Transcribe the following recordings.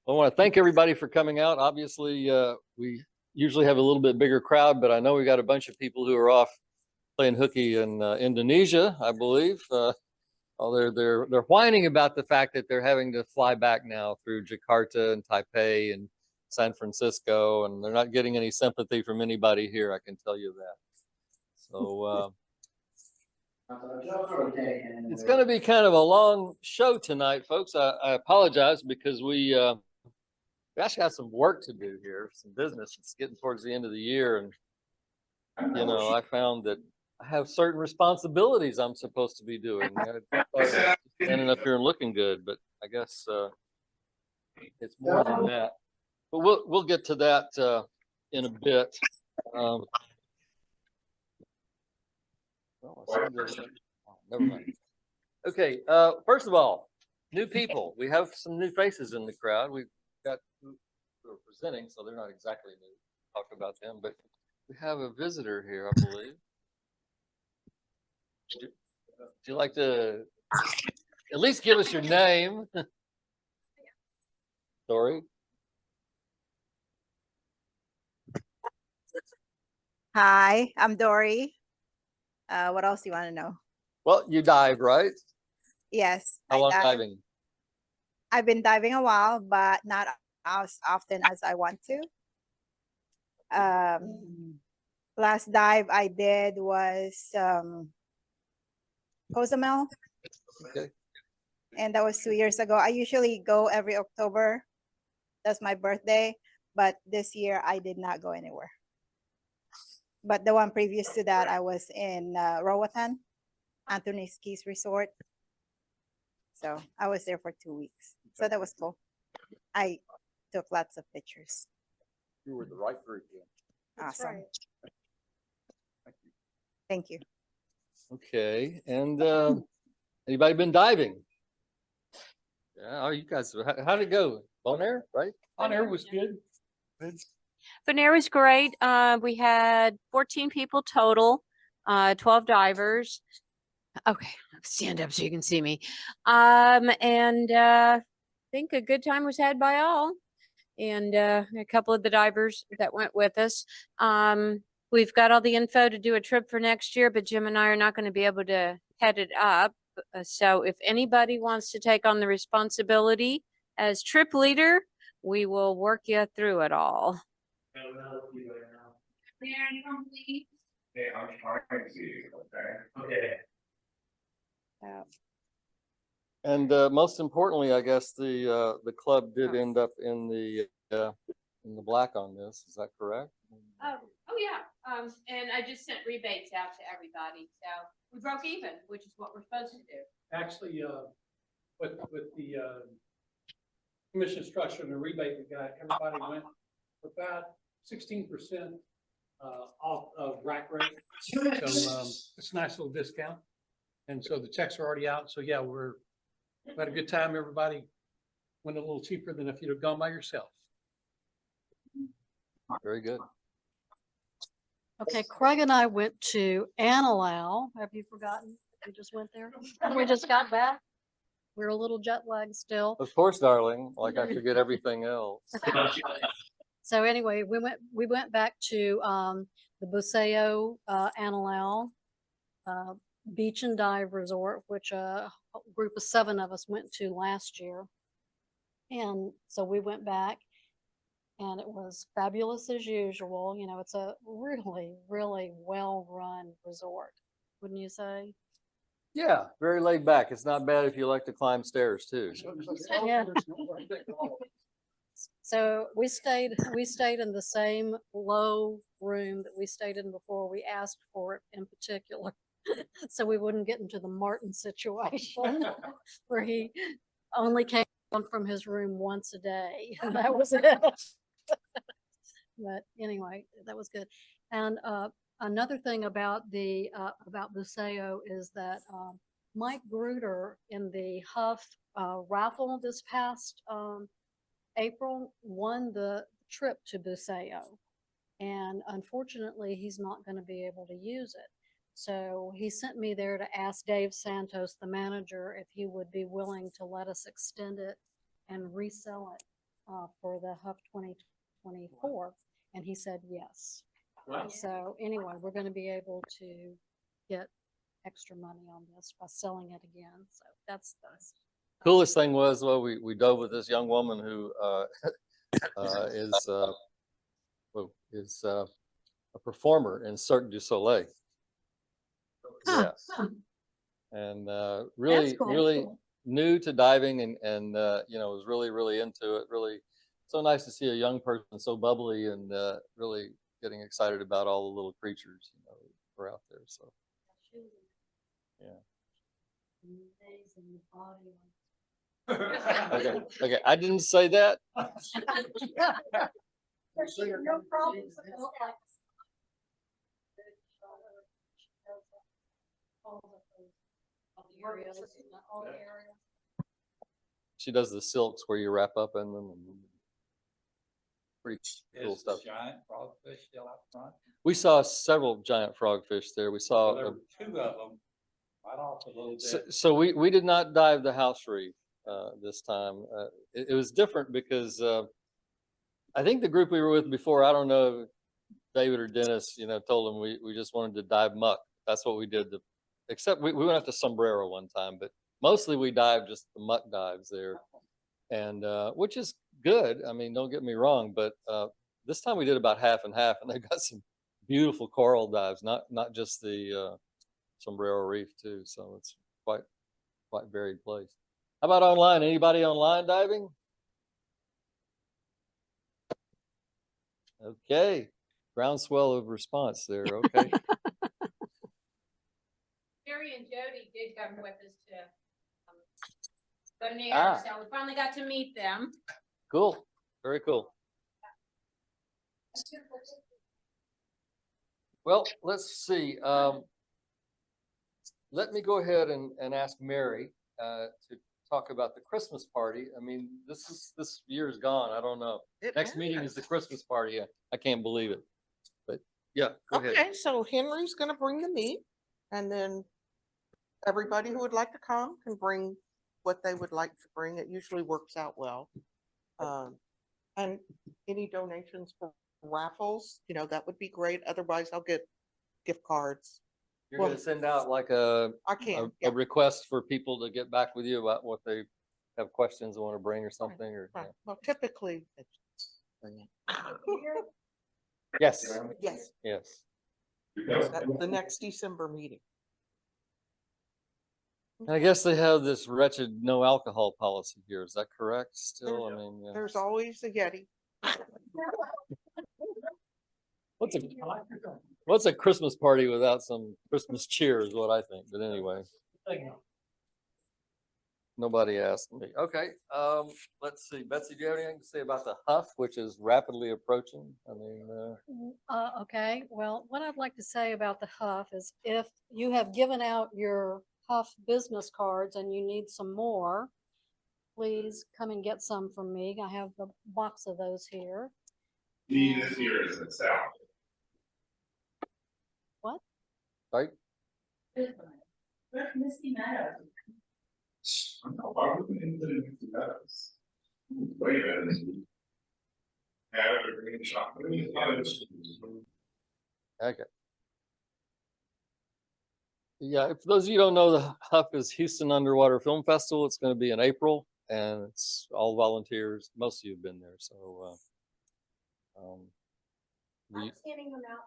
I want to thank everybody for coming out. Obviously, we usually have a little bit bigger crowd, but I know we got a bunch of people who are off playing hooky in Indonesia, I believe. They're whining about the fact that they're having to fly back now through Jakarta and Taipei and San Francisco, and they're not getting any sympathy from anybody here. I can tell you that. So it's going to be kind of a long show tonight, folks. I apologize because we actually have some work to do here, some business. It's getting towards the end of the year, and I found that I have certain responsibilities I'm supposed to be doing. Standing up here and looking good, but I guess it's more than that. But we'll get to that in a bit. Never mind. Okay, first of all, new people. We have some new faces in the crowd. We've got who are presenting, so they're not exactly new. Talk about them, but we have a visitor here, I believe. Would you like to at least give us your name? Dory. Hi, I'm Dory. What else do you want to know? Well, you dive, right? Yes. How long diving? I've been diving a while, but not as often as I want to. Last dive I did was Cozumel. Okay. And that was 2 years ago. I usually go every October. That's my birthday. But this year I did not go anywhere. But the one previous to that, I was in Roatan, Anthony Skis Resort. So I was there for 2 weeks. So that was cool. I took lots of pictures. You were the right group. Yeah. Awesome. Right. Thank you. Okay. And anybody been diving? Yeah. Oh, you guys, how did it go? Bonaire, right? Bonaire was good. Bonaire was great. We had 14 people total, 12 divers. Okay, stand up so you can see me. And I think a good time was had by all. And a couple of the divers that went with us. We've got all the info to do a trip for next year, but Jim and I are not going to be able to head it up. So if anybody wants to take on the responsibility as trip leader, we will work you through it all. Hey, I'm trying to see you. Okay. And most importantly, I guess the club did end up in the black on this. Is that correct? Oh yeah. And I just sent rebates out to everybody, so we broke even, which is what we're supposed to do. Actually, with the commission structure and the rebate we got, everybody went about 16% off of rack rate. So it's a nice little discount. And so the checks are already out. So yeah, we had a good time. Everybody went a little cheaper than if you'd have gone by yourself. Very good. Okay, Craig and I went to Analau. Have you forgotten? We just went there. We just got back. We're a little jet lagged still. Of course, darling. Like I forget everything else. So anyway, we went back to the Buceo Analau Beach and Dive Resort, which a group of 7 of us went to last year. And so we went back. And it was fabulous as usual. You know, it's a really, really well-run resort, wouldn't you say? Yeah, very laid back. It's not bad if you like to climb stairs too. Yeah. So we stayed in the same low room that we stayed in before. We asked for it in particular, so we wouldn't get into the Martin situation where he only came from his room once a day, and that was it. But anyway, that was good. And another thing about Buceo is that Mike Gruder in the Huff raffle this past April won the trip to Buceo, and unfortunately he's not going to be able to use it. So he sent me there to ask Dave Santos, the manager, if he would be willing to let us extend it and resell it for the HUP 2024? And he said yes. Wow. So anyway, we're going to be able to get extra money on this by selling it again. So that's Coolest thing was, well, we dove with this young woman who is a performer in Cirque du Soleil. Huh. Yes. And really, cool. really new to diving and you know, was really, really into it. Really so nice to see a young person so bubbly and really getting excited about all the little creatures, you know, that are out there. So yeah. Okay, okay. I didn't say that. No problems. She does the silks where you wrap up in them. And pretty cool Is stuff. the giant frogfish still out front? We saw several giant frogfish there. We saw. Well, there were two of them, right off a little bit. So we did not dive the house reef this time. It was different because I think the group we were with before, I don't know, if David or Dennis, you know, told them we just wanted to dive muck. That's what we did. Except we went out to Sombrero one time, but mostly we dived just the muck dives there, and which is good. I mean, don't get me wrong, but this time we did about half and half, and they got some beautiful coral dives, not just the Sombrero Reef too. So it's quite varied place. How about online? Anybody online diving? Okay, groundswell of response there. Okay. Jerry and Jody did come with us to Bonaire, Ah. so we finally got to meet them. Cool. Very cool. Well, let's see. Let me go ahead and ask Mary to talk about the Christmas party. I mean, this year's gone. I don't know. Next meeting is the Christmas party. I can't believe it. But yeah, go ahead. Okay, so Henry's gonna bring the meat, and then everybody who would like to come can bring what they would like to bring. It usually works out well. And any donations for raffles, you know, that would be great. Otherwise, I'll get gift cards. You're gonna send out like a I can, yeah. request for people to get back with you about what they have questions they want to bring or something, or Right. Well, typically, bring it. yes, Yes, yes. that's the next December meeting. And I guess they have this wretched no alcohol policy here. Is that correct? Still, I mean, yeah. There's always a Yeti. What's a Christmas party without some Christmas cheer is what I think. But anyway, nobody asked me. Okay, let's see. Betsy, do you have anything to say about the HUF, which is rapidly approaching? I mean, Okay, well, what I'd like to say about the HUF is if you have given out your HUF business cards and you need some more, please come and get some from me. I have the box of those here. This year is the South. What? right? Where's Misty Meadows? No, why would we put in Misty Meadows? Wait a minute. Have a green chocolate. Okay. Yeah, for those of you who don't know, the HUF is Houston Underwater Film Festival. It's going to be in April, and it's all volunteers. Most of you have been there, so Scanning them out.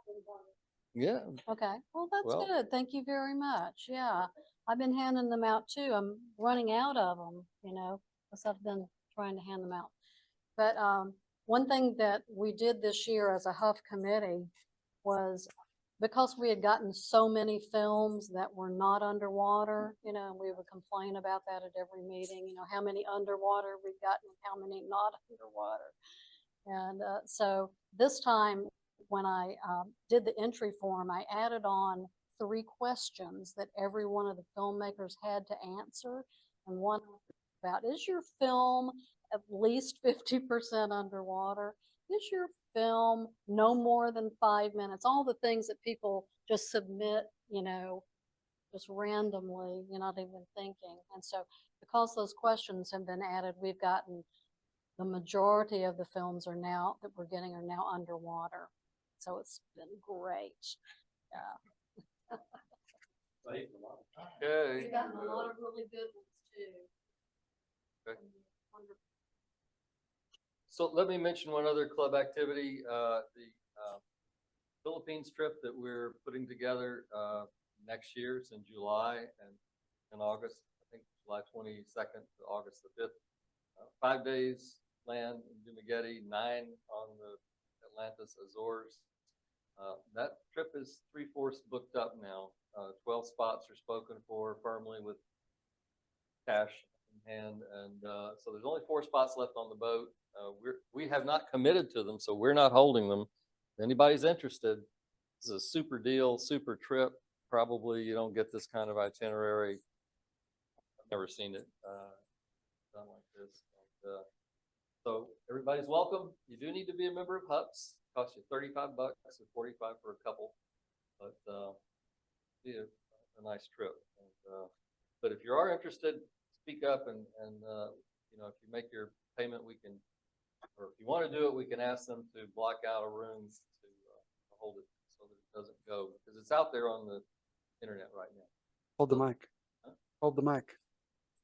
yeah. Okay, well, that's Well- good. Thank you very much. Yeah, I've been handing them out too. I'm running out of them, you know, because I've been trying to hand them out. But one thing that we did this year as a HUF committee was because we had gotten so many films that were not underwater, you know, and we would complain about that at every meeting, you know, how many underwater we've gotten, and how many not underwater. And so this time when I did the entry form, I added on 3 questions that every one of the filmmakers had to answer. And one about, is your film at least 50% underwater? Is your film no more than 5 minutes? All the things that people just submit, you know, just randomly, you're not even thinking. And so because those questions have been added, we've gotten the majority of the films are now, that we're getting are now underwater. So it's been great. Yeah. Saved a lot of time. Okay. We've gotten a lot of really good ones too. Okay. Wonderful. So let me mention one other club activity, the Philippines trip that we're putting together next year. It's in July and in August, I think July 22nd to August the 5th. 5 days land in Dumaguete, 9 on the Atlantis Azores. That trip is 3/4 booked up now. 12 spots are spoken for firmly with cash in hand, and so there's only 4 spots left on the boat. We have not committed to them, so we're not holding them. If anybody's interested, this is a super deal, super trip. Probably you don't get this kind of itinerary. I've never seen it done like this. And, so everybody's welcome. You do need to be a member of HUPS. Costs you $35 or $45 for a couple, but be a nice trip. And, but if you are interested, speak up and you know, if you make your payment, we can, or if you want to do it, we can ask them to block out a room to hold it so that it doesn't go, because it's out there on the internet right now. Hold the mic. Huh? Hold the mic.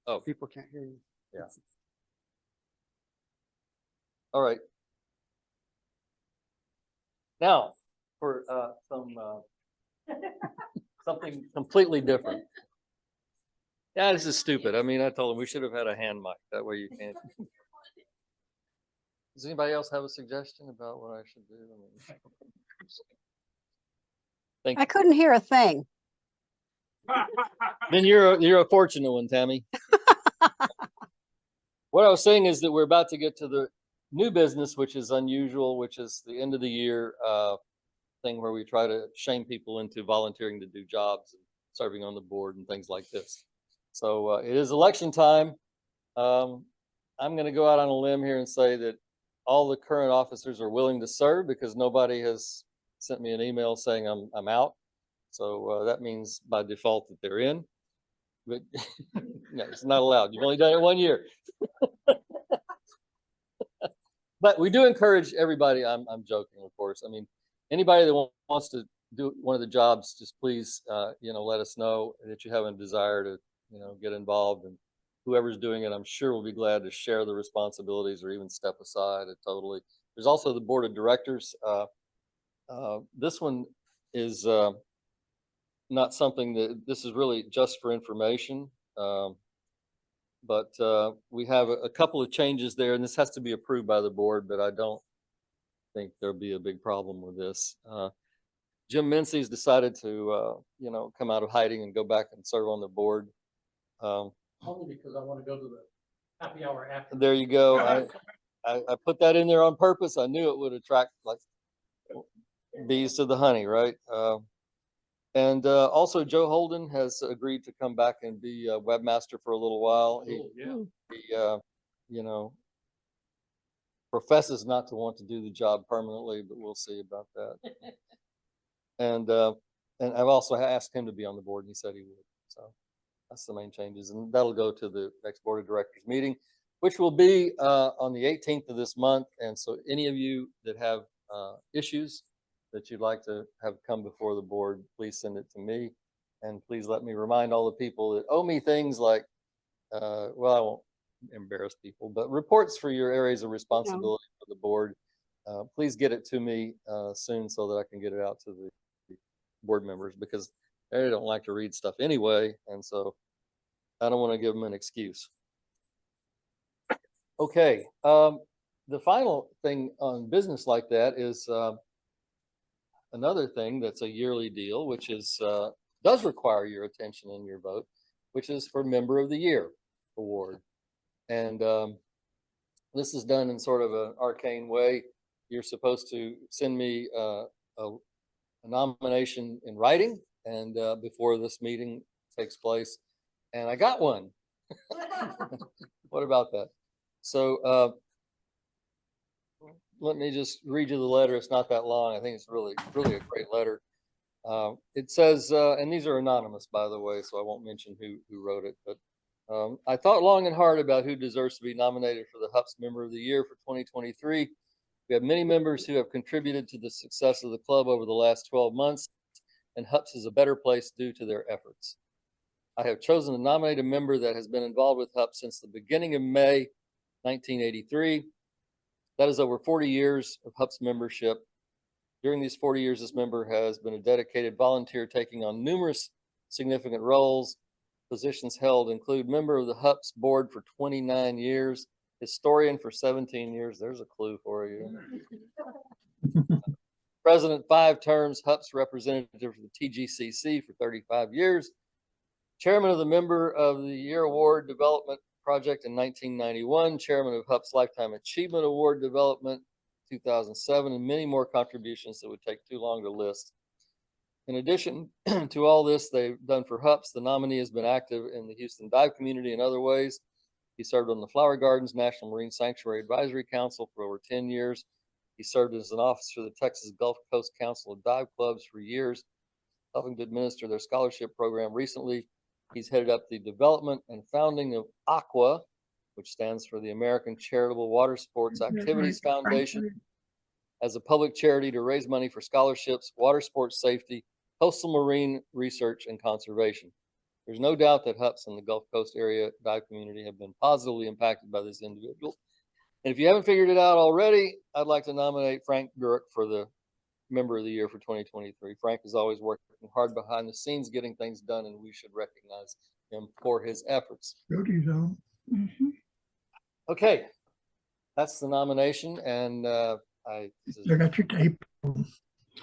Oh, People can't hear you. yeah. All right. Now for something completely different. Yeah, this is stupid. I mean, I told him we should have had a hand mic. That way you can't. Does anybody else have a suggestion about what I should do? I mean, thank I you. couldn't hear a thing. Then you're a fortunate one, Tammy. What I was saying is that we're about to get to the new business, which is unusual, which is the end of the year thing where we try to shame people into volunteering to do jobs and serving on the board and things like this. So it is election time. I'm going to go out on a limb here and say that all the current officers are willing to serve because nobody has sent me an email saying I'm out. So that means by default that they're in. But no, it's not allowed. You've only done it 1 year. But we do encourage everybody. I'm joking, of course. I mean, anybody that wants to do one of the jobs, just please, you know, let us know that you have a desire to, you know, get involved. And whoever's doing it, I'm sure will be glad to share the responsibilities or even step aside. Totally. There's also the board of directors. This one is not something that this is really just for information. But we have a couple of changes there, and this has to be approved by the board, but I don't think there'll be a big problem with this. Jim Mincy's decided to, you know, come out of hiding and go back and serve on the board. Only because I want to go to the happy hour after. There you go. I put that in there on purpose. I knew it would attract like bees to the honey, right? And also Joe Holden has agreed to come back and be a webmaster for a little while. He, you know, professes not to want to do the job permanently, but we'll see about that. And I've also asked him to be on the board, and he said he would. So that's the main changes, and that'll go to the next board of directors meeting, which will be on the 18th of this month. And so any of you that have issues that you'd like to have come before the board, please send it to me. And please let me remind all the people that owe me things like, well, I won't embarrass people, but reports for your areas of responsibility for the board. Please get it to me soon so that I can get it out to the board members, because they don't like to read stuff anyway. And so I don't want to give them an excuse. Okay. The final thing on business like that is another thing that's a yearly deal, which is does require your attention and your vote, which is for Member of the Year award. And this is done in sort of an arcane way. You're supposed to send me a nomination in writing, and before this meeting takes place, and I got one. What about that? So let me just read you the letter. It's not that long. I think it's really a great letter. It says, and these are anonymous, by the way, so I won't mention who wrote it, but I thought long and hard about who deserves to be nominated for the HUPS Member of the Year for 2023. We have many members who have contributed to the success of the club over the last 12 months, and HUPS is a better place due to their efforts. I have chosen to nominate a member that has been involved with HUPS since the beginning of May 1983. That is over 40 years of HUPS membership. During these 40 years, this member has been a dedicated volunteer, taking on numerous significant roles. Positions held include member of the HUPS board for 29 years, historian for 17 years. There's a clue for you. President 5 terms, HUPS representative for the TGCC for 35 years. Chairman of the Member of the Year Award Development Project in 1991, chairman of HUPS Lifetime Achievement Award Development 2007, and many more contributions that would take too long to list. In addition to all this they've done for HUPS, the nominee has been active in the Houston dive community in other ways. He served on the Flower Gardens National Marine Sanctuary Advisory Council for over 10 years. He served as an officer of the Texas Gulf Coast Council of Dive Clubs for years, helping to administer their scholarship program. Recently, he's headed up the development and founding of AQUA, which stands for the American Charitable Water Sports Activities Foundation, as a public charity to raise money for scholarships, water sports safety, coastal marine research, and conservation. There's no doubt that HUPS and the Gulf Coast area dive community have been positively impacted by this individual. And if you haven't figured it out already, I'd like to nominate Frank Gurk for the Member of the Year for 2023. Frank is always working hard behind the scenes, getting things done, and we should recognize him for his efforts. Okay, that's the nomination, and I got your tape.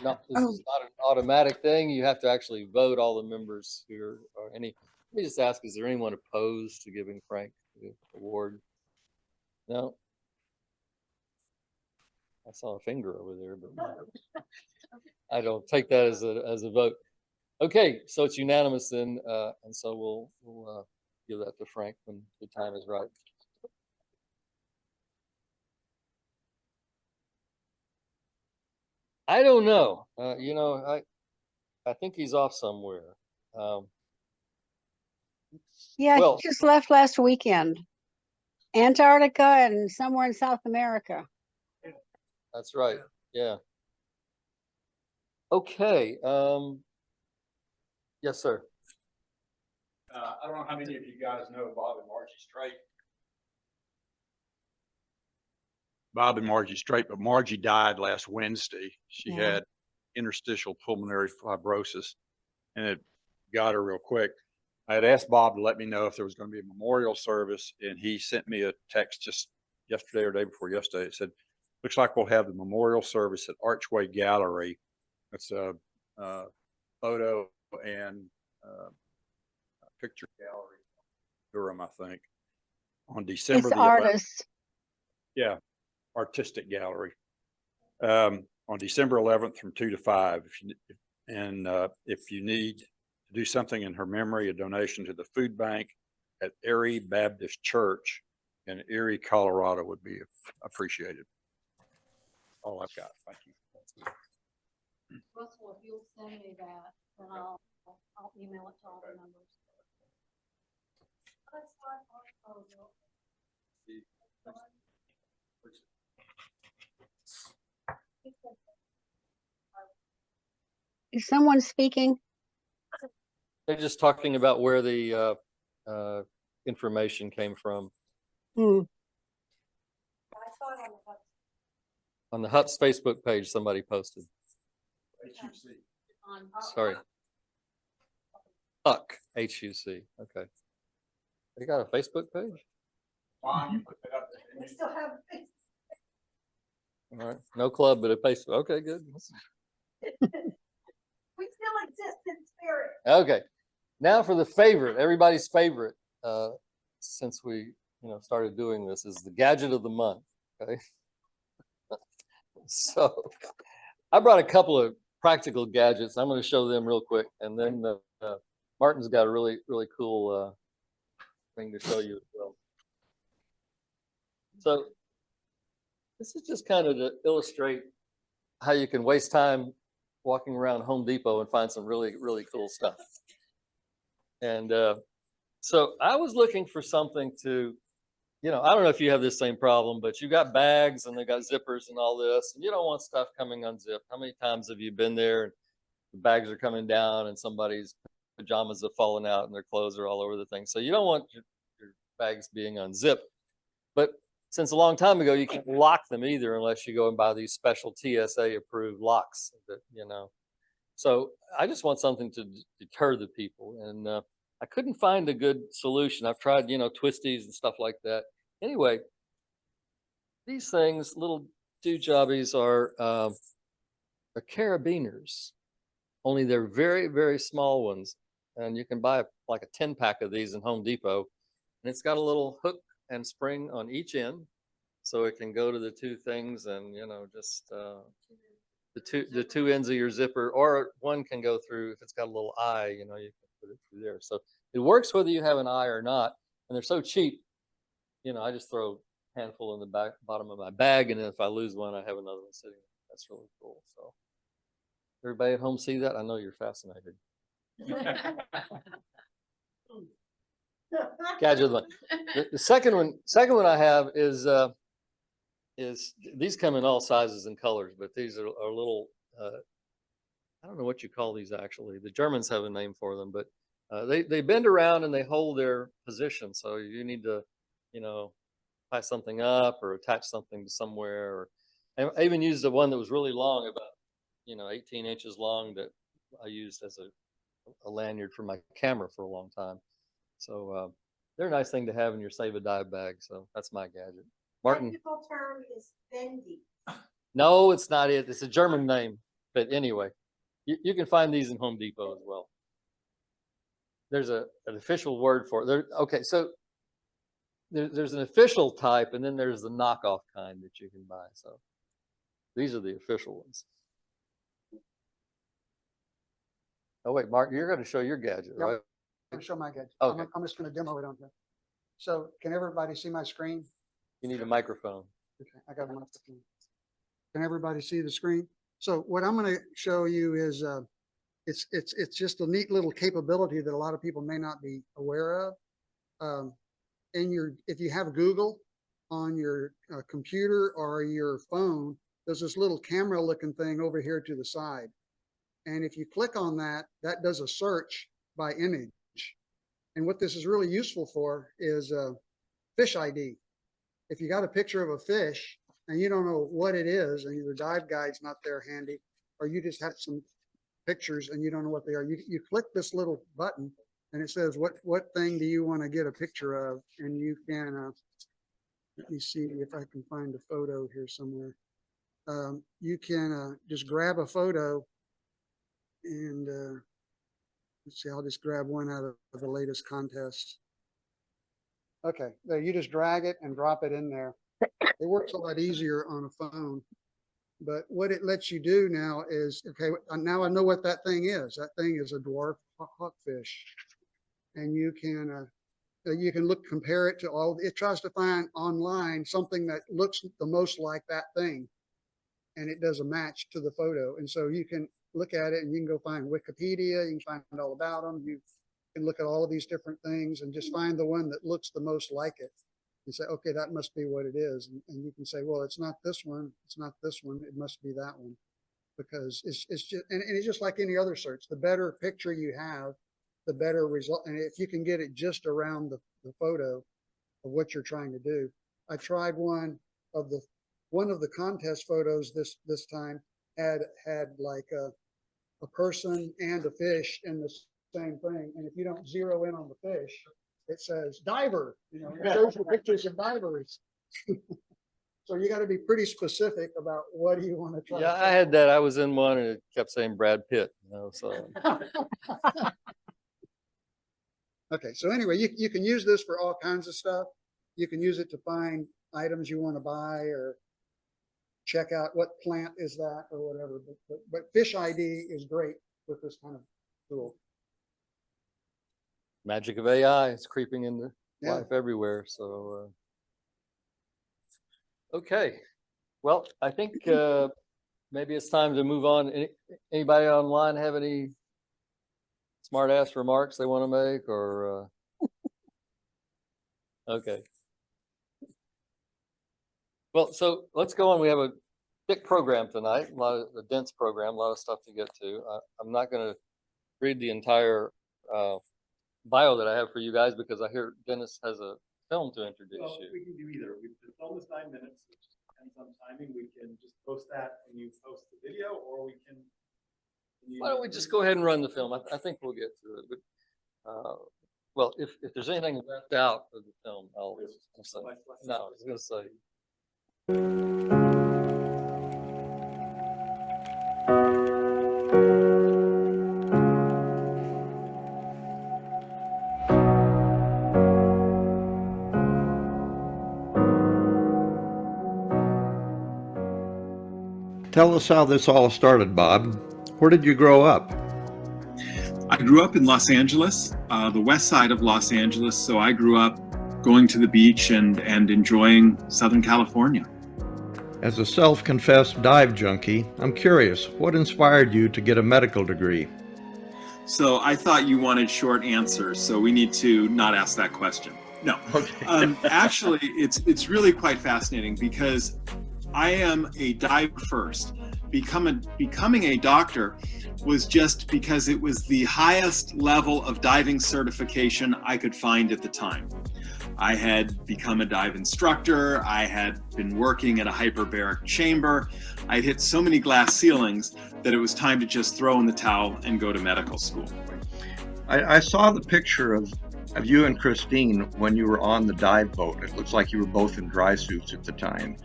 No, this is not an automatic thing. You have to actually vote all the members who are any. Let me just ask: is there anyone opposed to giving Frank the award? No. I saw a finger over there, but I don't take that as a vote. Okay, so it's unanimous then, and so we'll give that to Frank when the time is right. I don't know. You know, I think he's off somewhere. Yeah, well- he just left last weekend. Antarctica and somewhere in South America. That's right. Yeah. Okay. Yes, sir. I don't know how many of you guys know Bob and Margie Strait. Bob and Margie Strait, but Margie died last Wednesday. She Yeah. had interstitial pulmonary fibrosis, and it got her real quick. I had asked Bob to let me know if there was going to be a memorial service, and he sent me a text just yesterday or day before yesterday. It said, looks like we'll have the memorial service at Archway Gallery. That's a photo and picture gallery, Durham, I think, on December It's the 11th. artists. Yeah, artistic gallery. On December 11th from 2 to 5. If you need to do something in her memory, a donation to the food bank at Erie Baptist Church in Erie, Colorado would be appreciated. All I've got. Thank you. Russell, if you'll send me that, then I'll email it to all the members. Is someone speaking? They're just talking about where the information came from. Hmm. On the HUPS Facebook page, somebody posted. Sorry. HUC, HUC. Okay. They got a Facebook page? We still have. All right. No club, but a Facebook. Okay, good. We still exist in spirit. Okay. Now for the favorite, everybody's favorite, since we started doing this, is the gadget of the month. Okay. So I brought a couple of practical gadgets. I'm going to show them real quick, and then Martin's got a really cool thing to show you as well. So this is just kind of to illustrate how you can waste time walking around Home Depot and find some really cool stuff. And So I was looking for something to, I don't know if you have this same problem, but you got bags and they got zippers and all this, and you don't want stuff coming unzipped. How many times have you been there and the bags are coming down and somebody's pajamas have fallen out and their clothes are all over the thing? So you don't want your bags being unzipped. But since a long time ago, you can't lock them either unless you go and buy these special TSA approved locks that. So I just want something to deter the people. And I couldn't find a good solution. I've tried, twisties and stuff like that. Anyway, these things, little doojobbies are carabiners, only they're very, very small ones. And you can buy like a 10-pack of these in Home Depot. And it's got a little hook and spring on each end. So it can go to the two things and, just the two ends of your zipper, or one can go through, if it's got a little eye, you can put it through there. So it works whether you have an eye or not. And they're so cheap, I just throw a handful in the bottom of my bag. And then if I lose one, I have another one sitting there. That's really cool. So everybody at home see that? I know you're fascinated. Gadget of the month. The second one I have is these come in all sizes and colors, but these are little, I don't know what you call these actually. The Germans have a name for them, but they bend around and they hold their position. So you need to, tie something up or attach something to somewhere. Or I even used the one that was really long, about 18 inches long, that I used as a lanyard for my camera for a long time. So they're a nice thing to have in your save a dive bag. So that's my gadget. Martin. Technical term is bendy. No, it's not it. It's a German name. But anyway, you can find these in Home Depot as well. There's an official word for it. Okay, so there's an official type, and then there's the knockoff kind that you can buy. So these are the official ones. Oh wait, Mark, you're going to show your gadget, Yep. right? I'm gonna show my gadget. Okay. I'm just gonna demo it on here. So can everybody see my screen? You need a microphone. Okay, I got a microphone. Can everybody see the screen? So what I'm gonna show you is, it's just a neat little capability that a lot of people may not be aware of. If you have Google on your computer or your phone, there's this little camera looking thing over here to the side. And if you click on that, that does a search by image. And what this is really useful for is fish ID. If you got a picture of a fish and you don't know what it is, and your dive guide's not there handy, or you just have some pictures and you don't know what they are, you click this little button and it says, what thing do you want to get a picture of? And you can, let me see if I can find a photo here somewhere. You can just grab a photo and let's see, I'll just grab one out of the latest contest. Okay, there, you just drag it and drop it in there. It works a lot easier on a phone. But what it lets you do now is, okay, now I know what that thing is. That thing is a dwarf hawkfish. And you can compare it to all, it tries to find online something that looks the most like that thing. And it does a match to the photo. And so you can look at it and you can go find Wikipedia, you can find all about them. You can look at all of these different things and just find the one that looks the most like it. And say, okay, that must be what it is. And you can say, well, it's not this one. It's not this one. It must be that one. Because it's just, and it's just like any other search. The better picture you have, the better result. And if you can get it just around the photo of what you're trying to do. I tried one of the contest photos this time had like a person and a fish in the same thing. And if you don't zero in on the fish, it says diver, it shows you pictures of divers. So you got to be pretty specific about what do you want to try. Yeah, I had that. I was in one and it kept saying Brad Pitt, so. Okay, so anyway, you can use this for all kinds of stuff. You can use it to find items you want to buy or check out what plant is that or whatever. But Fish ID is great with this kind of tool. Magic of AI, it's creeping into Yeah. life everywhere. So, okay. Well, I think maybe it's time to move on. Anybody online have any smart ass remarks they want to make, or Okay. Well, so let's go on. We have a thick program tonight, a dense program, a lot of stuff to get to. I'm not going to read the entire bio that I have for you guys because I hear Dennis has a film to introduce Well, you. we can do either. The film is 9 minutes, which depends on timing. We can just post that and you post the video, or we can. Why don't we just go ahead and run the film? I think we'll get through it. But, well, if there's anything left out of the film, I'll say. No, I was going to say. Tell us how this all started, Bob. Where did you grow up? I grew up in Los Angeles, the west side of Los Angeles. So I grew up going to the beach and enjoying Southern California. As a self-confessed dive junkie, I'm curious, what inspired you to get a medical degree? So I thought you wanted short answers, so we need to not ask that question. No, Okay. actually, it's really quite fascinating because I am a diver first. Becoming a doctor was just because it was the highest level of diving certification I could find at the time. I had become a dive instructor. I had been working at a hyperbaric chamber. I hit so many glass ceilings that it was time to just throw in the towel and go to medical school. I saw the picture of you and Cristine when you were on the dive boat. It looks like you were both in dry suits at the time.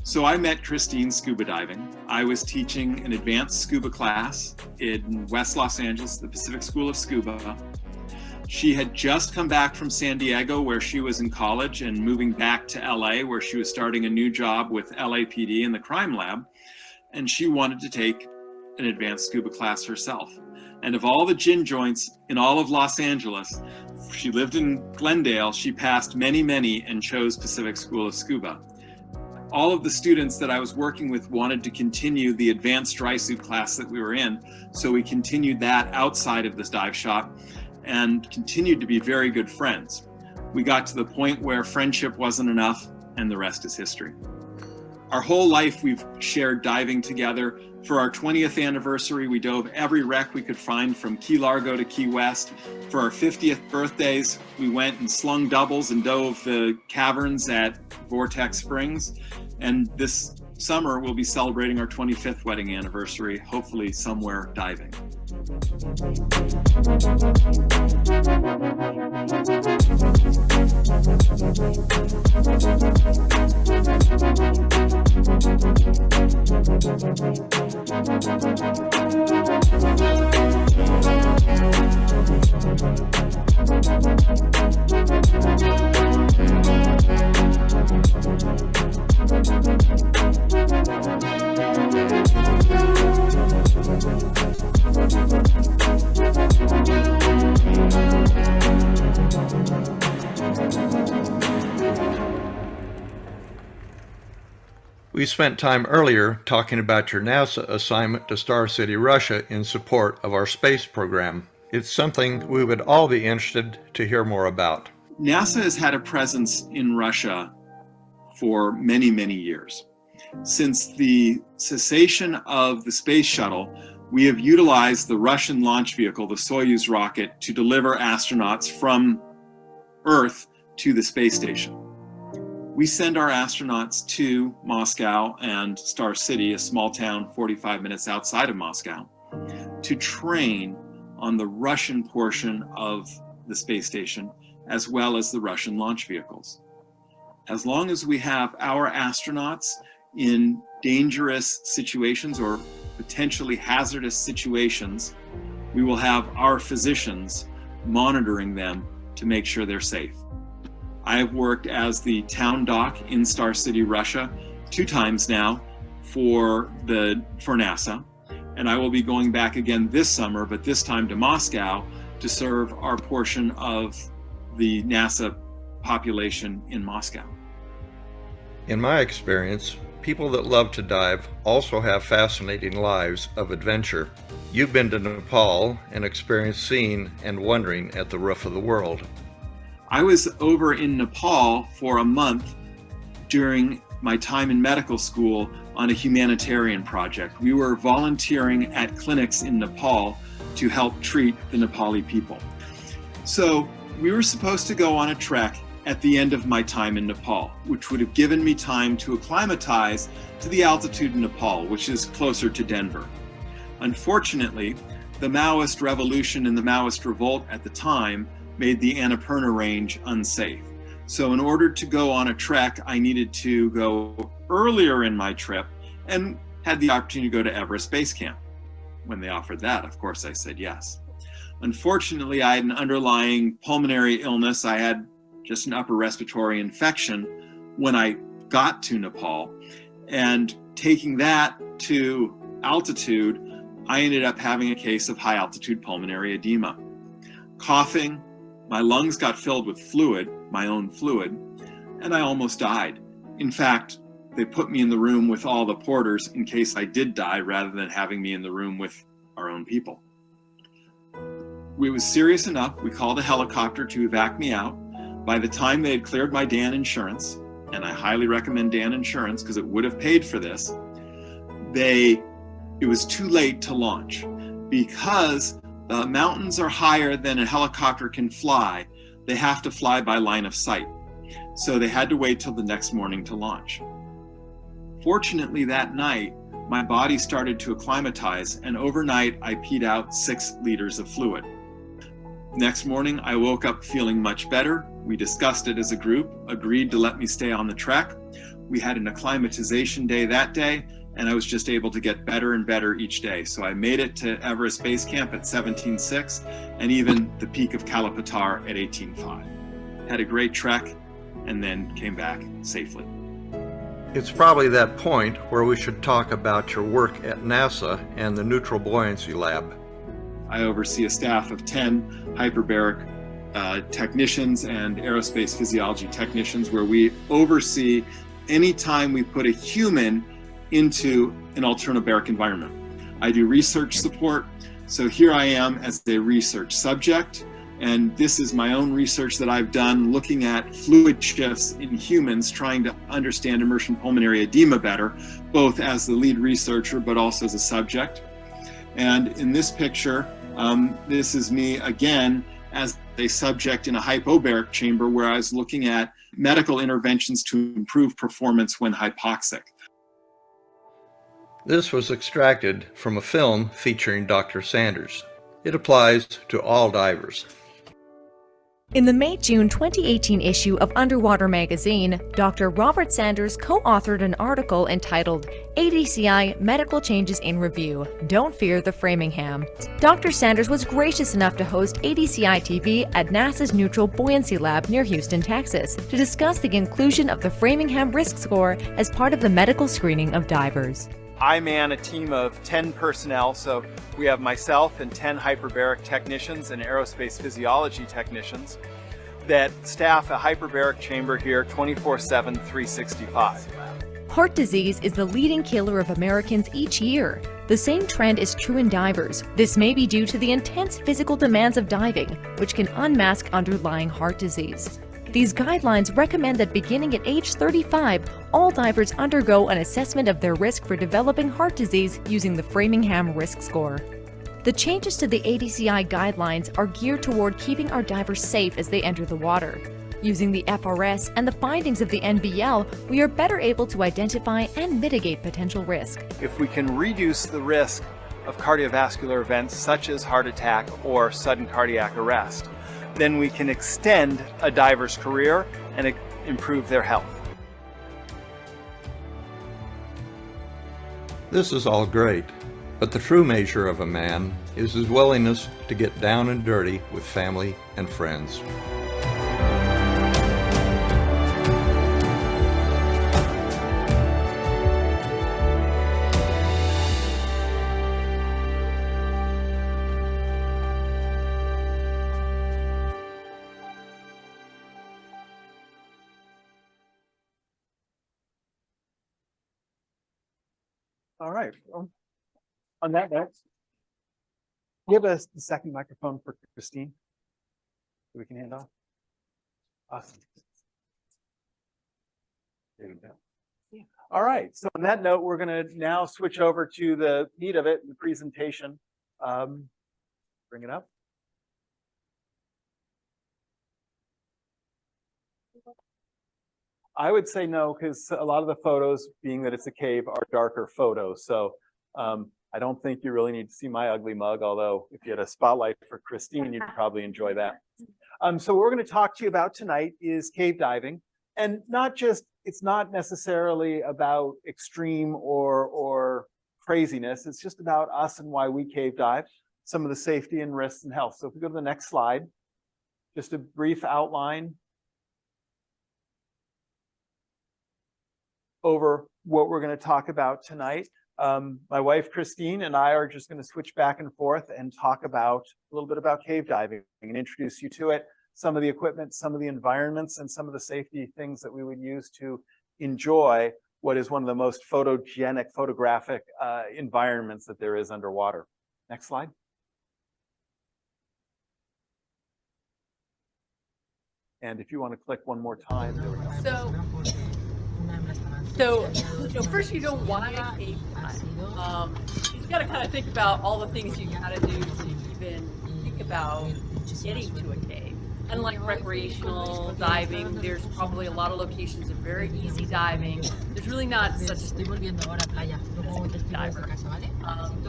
So I met Cristine scuba diving. I was teaching an advanced scuba class in West Los Angeles, the Pacific School of Scuba. She had just come back from San Diego where she was in college and moving back to LA where she was starting a new job with LAPD in the crime lab. And she wanted to take an advanced scuba class herself. And of all the gin joints in all of Los Angeles, she lived in Glendale, she passed many and chose Pacific School of Scuba. All of the students that I was working with wanted to continue the advanced dry suit class that we were in. So we continued that outside of this dive shop and continued to be very good friends. We got to the point where friendship wasn't enough and the rest is history. Our whole life we've shared diving together. For our 20th anniversary, we dove every wreck we could find from Key Largo to Key West. For our 50th birthdays, we went and slung doubles and dove the caverns at Vortex Springs. And this summer, we'll be celebrating our 25th wedding anniversary, hopefully somewhere diving. We spent time earlier talking about your NASA assignment to Star City, Russia in support of our space program. It's something we would all be interested to hear more about. NASA has had a presence in Russia for many years. Since the cessation of the space shuttle, we have utilized the Russian launch vehicle, the Soyuz rocket, to deliver astronauts from Earth to the space station. We send our astronauts to Moscow and Star City, a small town 45 minutes outside of Moscow, to train on the Russian portion of the space station, as well as the Russian launch vehicles. As long as we have our astronauts in dangerous situations or potentially hazardous situations, we will have our physicians monitoring them to make sure they're safe. I have worked as the town doc in Star City, Russia, 2 times now for NASA, and I will be going back again this summer, but this time to Moscow to serve our portion of the NASA population in Moscow. In my experience, people that love to dive also have fascinating lives of adventure. You've been to Nepal and experienced seeing and wondering at the roof of the world. I was over in Nepal for a month during my time in medical school on a humanitarian project. We were volunteering at clinics in Nepal to help treat the Nepali people. So we were supposed to go on a trek at the end of my time in Nepal, which would have given me time to acclimatize to the altitude in Nepal, which is closer to Denver. Unfortunately, the Maoist revolution and the Maoist revolt at the time made the Annapurna Range unsafe. So in order to go on a trek, I needed to go earlier in my trip and had the opportunity to go to Everest Base Camp. When they offered that, of course, I said yes. Unfortunately, I had an underlying pulmonary illness. I had just an upper respiratory infection when I got to Nepal. And taking that to altitude, I ended up having a case of high altitude pulmonary edema. Coughing, my lungs got filled with fluid, my own fluid, and I almost died. In fact, they put me in the room with all the porters in case I did die rather than having me in the room with our own people. It was serious enough. We called a helicopter to evac me out. By the time they had cleared my Dan insurance, and I highly recommend Dan insurance because it would have paid for this, it was too late to launch. Because the mountains are higher than a helicopter can fly, they have to fly by line of sight. So they had to wait till the next morning to launch. Fortunately, that night, my body started to acclimatize, and overnight I peed out 6 liters of fluid. Next morning, I woke up feeling much better. We discussed it as a group, agreed to let me stay on the trek. We had an acclimatization day that day, and I was just able to get better and better each day. So I made it to Everest Base Camp at 17.6 and even the peak of Kalapatar at 18.5. Had a great trek and then came back safely. It's probably that point where we should talk about your work at NASA and the Neutral Buoyancy Lab. I oversee a staff of 10 hyperbaric technicians and aerospace physiology technicians, where we oversee any time we put a human into an alternobaric environment. I do research support. So here I am as a research subject, and this is my own research that I've done looking at fluid shifts in humans, trying to understand immersion pulmonary edema better, both as the lead researcher, but also as a subject. And in this picture, this is me again as a subject in a hypobaric chamber where I was looking at medical interventions to improve performance when hypoxic. This was extracted from a film featuring Dr. Sanders. It applies to all divers. In the May-June 2018 issue of Underwater magazine, Dr. Robert Sanders co-authored an article entitled ADCI Medical Changes in Review, Don't Fear the Framingham. Dr. Sanders was gracious enough to host ADCI TV at NASA's Neutral Buoyancy Lab near Houston, Texas, to discuss the inclusion of the Framingham Risk Score as part of the medical screening of divers. I man a team of 10 personnel, so we have myself and 10 hyperbaric technicians and aerospace physiology technicians that staff a hyperbaric chamber here 24/7, 365. Heart disease is the leading killer of Americans each year. The same trend is true in divers. This may be due to the intense physical demands of diving, which can unmask underlying heart disease. These guidelines recommend that beginning at age 35, all divers undergo an assessment of their risk for developing heart disease using the Framingham Risk Score. The changes to the ADCI guidelines are geared toward keeping our divers safe as they enter the water. Using the FRS and the findings of the NBL, we are better able to identify and mitigate potential risk. If we can reduce the risk of cardiovascular events such as heart attack or sudden cardiac arrest, then we can extend a diver's career and improve their health. This is all great, but the true measure of a man is his willingness to get down and dirty with family and friends. All right. On that note, give us the second microphone for Christine, so we can hand off. Awesome. All right, so on that note, we're going to now switch over to the meat of it, the presentation. Bring it up. I would say no, because a lot of the photos, being that it's a cave, are darker photos. So I don't think you really need to see my ugly mug, although if you had a spotlight for Cristine, you'd probably enjoy that. So what we're going to talk to you about tonight is cave diving. And not just, it's not necessarily about extreme or craziness. It's just about us and why we cave dive, some of the safety and risks and health. So if we go to the next slide, just a brief outline over what we're going to talk about tonight. My wife, Cristine, and I are just going to switch back and forth and talk about a little bit about cave diving and introduce you to it, some of the equipment, some of the environments, and some of the safety things that we would use to enjoy what is one of the most photogenic, photographic environments that there is underwater. Next slide. And if you want to click one more time, there we go. So, first you know why a cave dive. You've got to kind of think about all the things you got to do to even think about getting to a cave. Unlike recreational diving, there's probably a lot of locations of very easy diving. There's really not such a thing as a diver.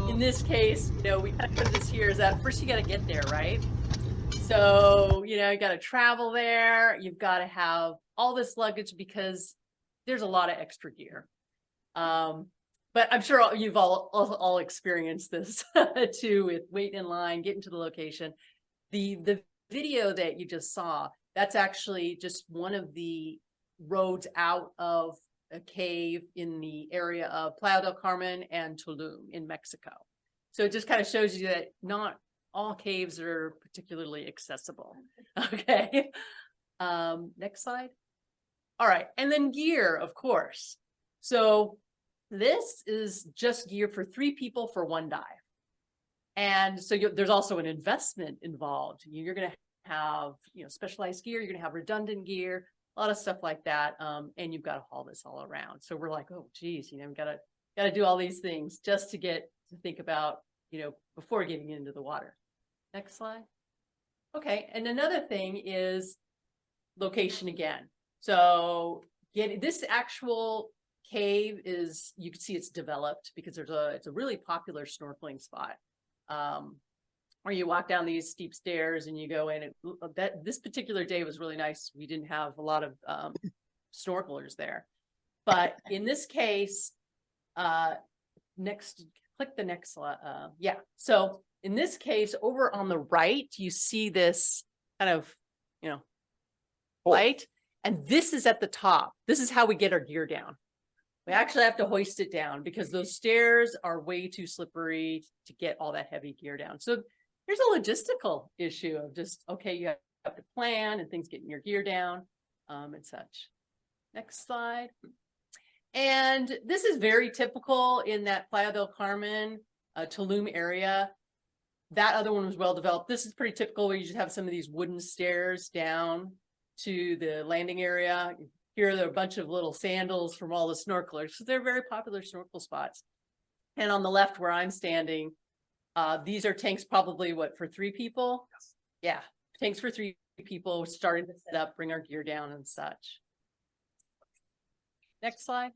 In this case, we kind of put this here is that first you got to get there, right? So, you got to travel there. You've got to have all this luggage because there's a lot of extra gear. But I'm sure you've all experienced this too, with waiting in line, getting to the location. The video that you just saw, that's actually just one of the roads out of a cave in the area of Playa del Carmen and Tulum in Mexico. So it just kind of shows you that not all caves are particularly accessible. Okay. Next slide. All right. And then gear, of course. So this is just gear for 3 people for 1 dive. And so there's also an investment involved. You're going to have, specialized gear. You're going to have redundant gear, a lot of stuff like that. And you've got to haul this all around. So we're like, oh, geez, we've got to do all these things just to get to think about, before getting into the water. Next slide. Okay. And another thing is location again. So this actual cave is, you can see it's developed because it's a really popular snorkeling spot. Where you walk down these steep stairs and you go in. This particular day was really nice. We didn't have a lot of snorkelers there, but in this case, click the next slide. Yeah. So in this case, over on the right, you see this kind of, light, and this is at the top. This is how we get our gear down. We actually have to hoist it down because those stairs are way too slippery to get all that heavy gear down. So there's a logistical issue of just, okay, you have to plan and things getting your gear down and such. Next slide. And this is very typical in that Playa del Carmen, Tulum area. That other one was well developed. This is pretty typical where you just have some of these wooden stairs down to the landing area. Here are a bunch of little sandals from all the snorkelers. So they're very popular snorkel spots. And on the left where I'm standing, these are tanks probably for 3 people? Yes. Yeah, tanks for 3 people. We're starting to set up, bring our gear down and such. Next slide.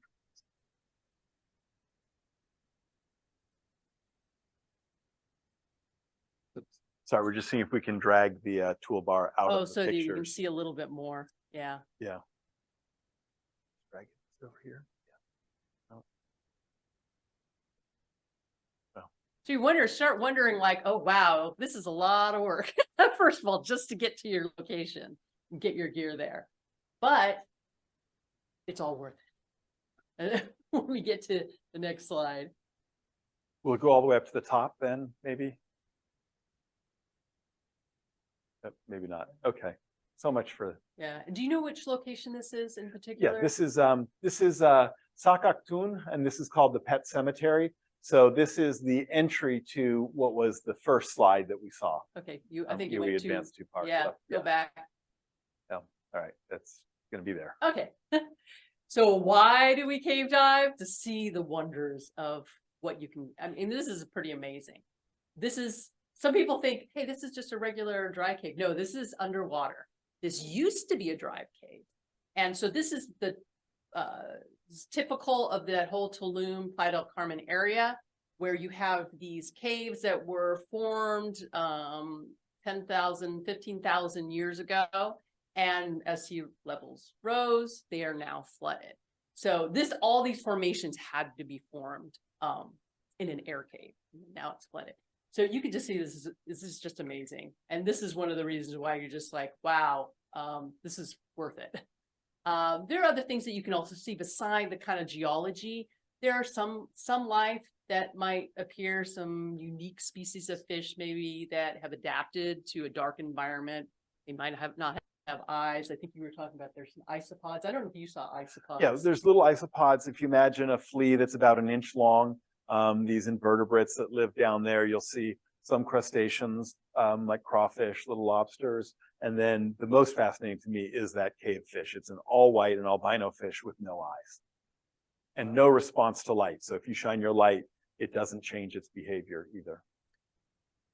Sorry, we're just seeing if we can drag the toolbar out of the so that you can pictures. see a little bit more. Yeah. Yeah. Drag it over here. Yeah. Oh. So you start wondering like, oh, wow, this is a lot of work. First of all, just to get to your location and get your gear there. But it's all worth it. When we get to the next slide. Will it go all the way up to the top then, maybe? Maybe not. Okay. So much for. Yeah. Do you know which location this is in particular? Yeah, this is Sakak'tun, and this is called the Pet Cemetery. So this is the entry to what was the first slide that we saw. Okay, I think you went advanced too far. Yeah, so, go back. Yeah. All right, that's gonna be there. Okay. So why do we cave dive? To see the wonders of what you can, I mean, this is pretty amazing. This is, some people think, hey, this is just a regular dry cave. No, this is underwater. This used to be a dry cave. And so this is the typical of that whole Tulum, Playa del Carmen area, where you have these caves that were formed 10,000, 15,000 years ago. And as sea levels rose, they are now flooded. So all these formations had to be formed in an air cave. Now it's flooded. So you can just see this is just amazing. And this is one of the reasons why you're just like, wow, this is worth it. There are other things that you can also see beside the kind of geology. There are some life that might appear, some unique species of fish maybe that have adapted to a dark environment. They might not have eyes. I think you were talking about there's some isopods. I don't know if you saw isopods. Yeah, there's little isopods. If you imagine a flea that's about an inch long, these invertebrates that live down there, you'll see some crustaceans like crawfish, little lobsters. And then the most fascinating to me is that cave fish. It's an all white and albino fish with no eyes and no response to light. So if you shine your light, it doesn't change its behavior either.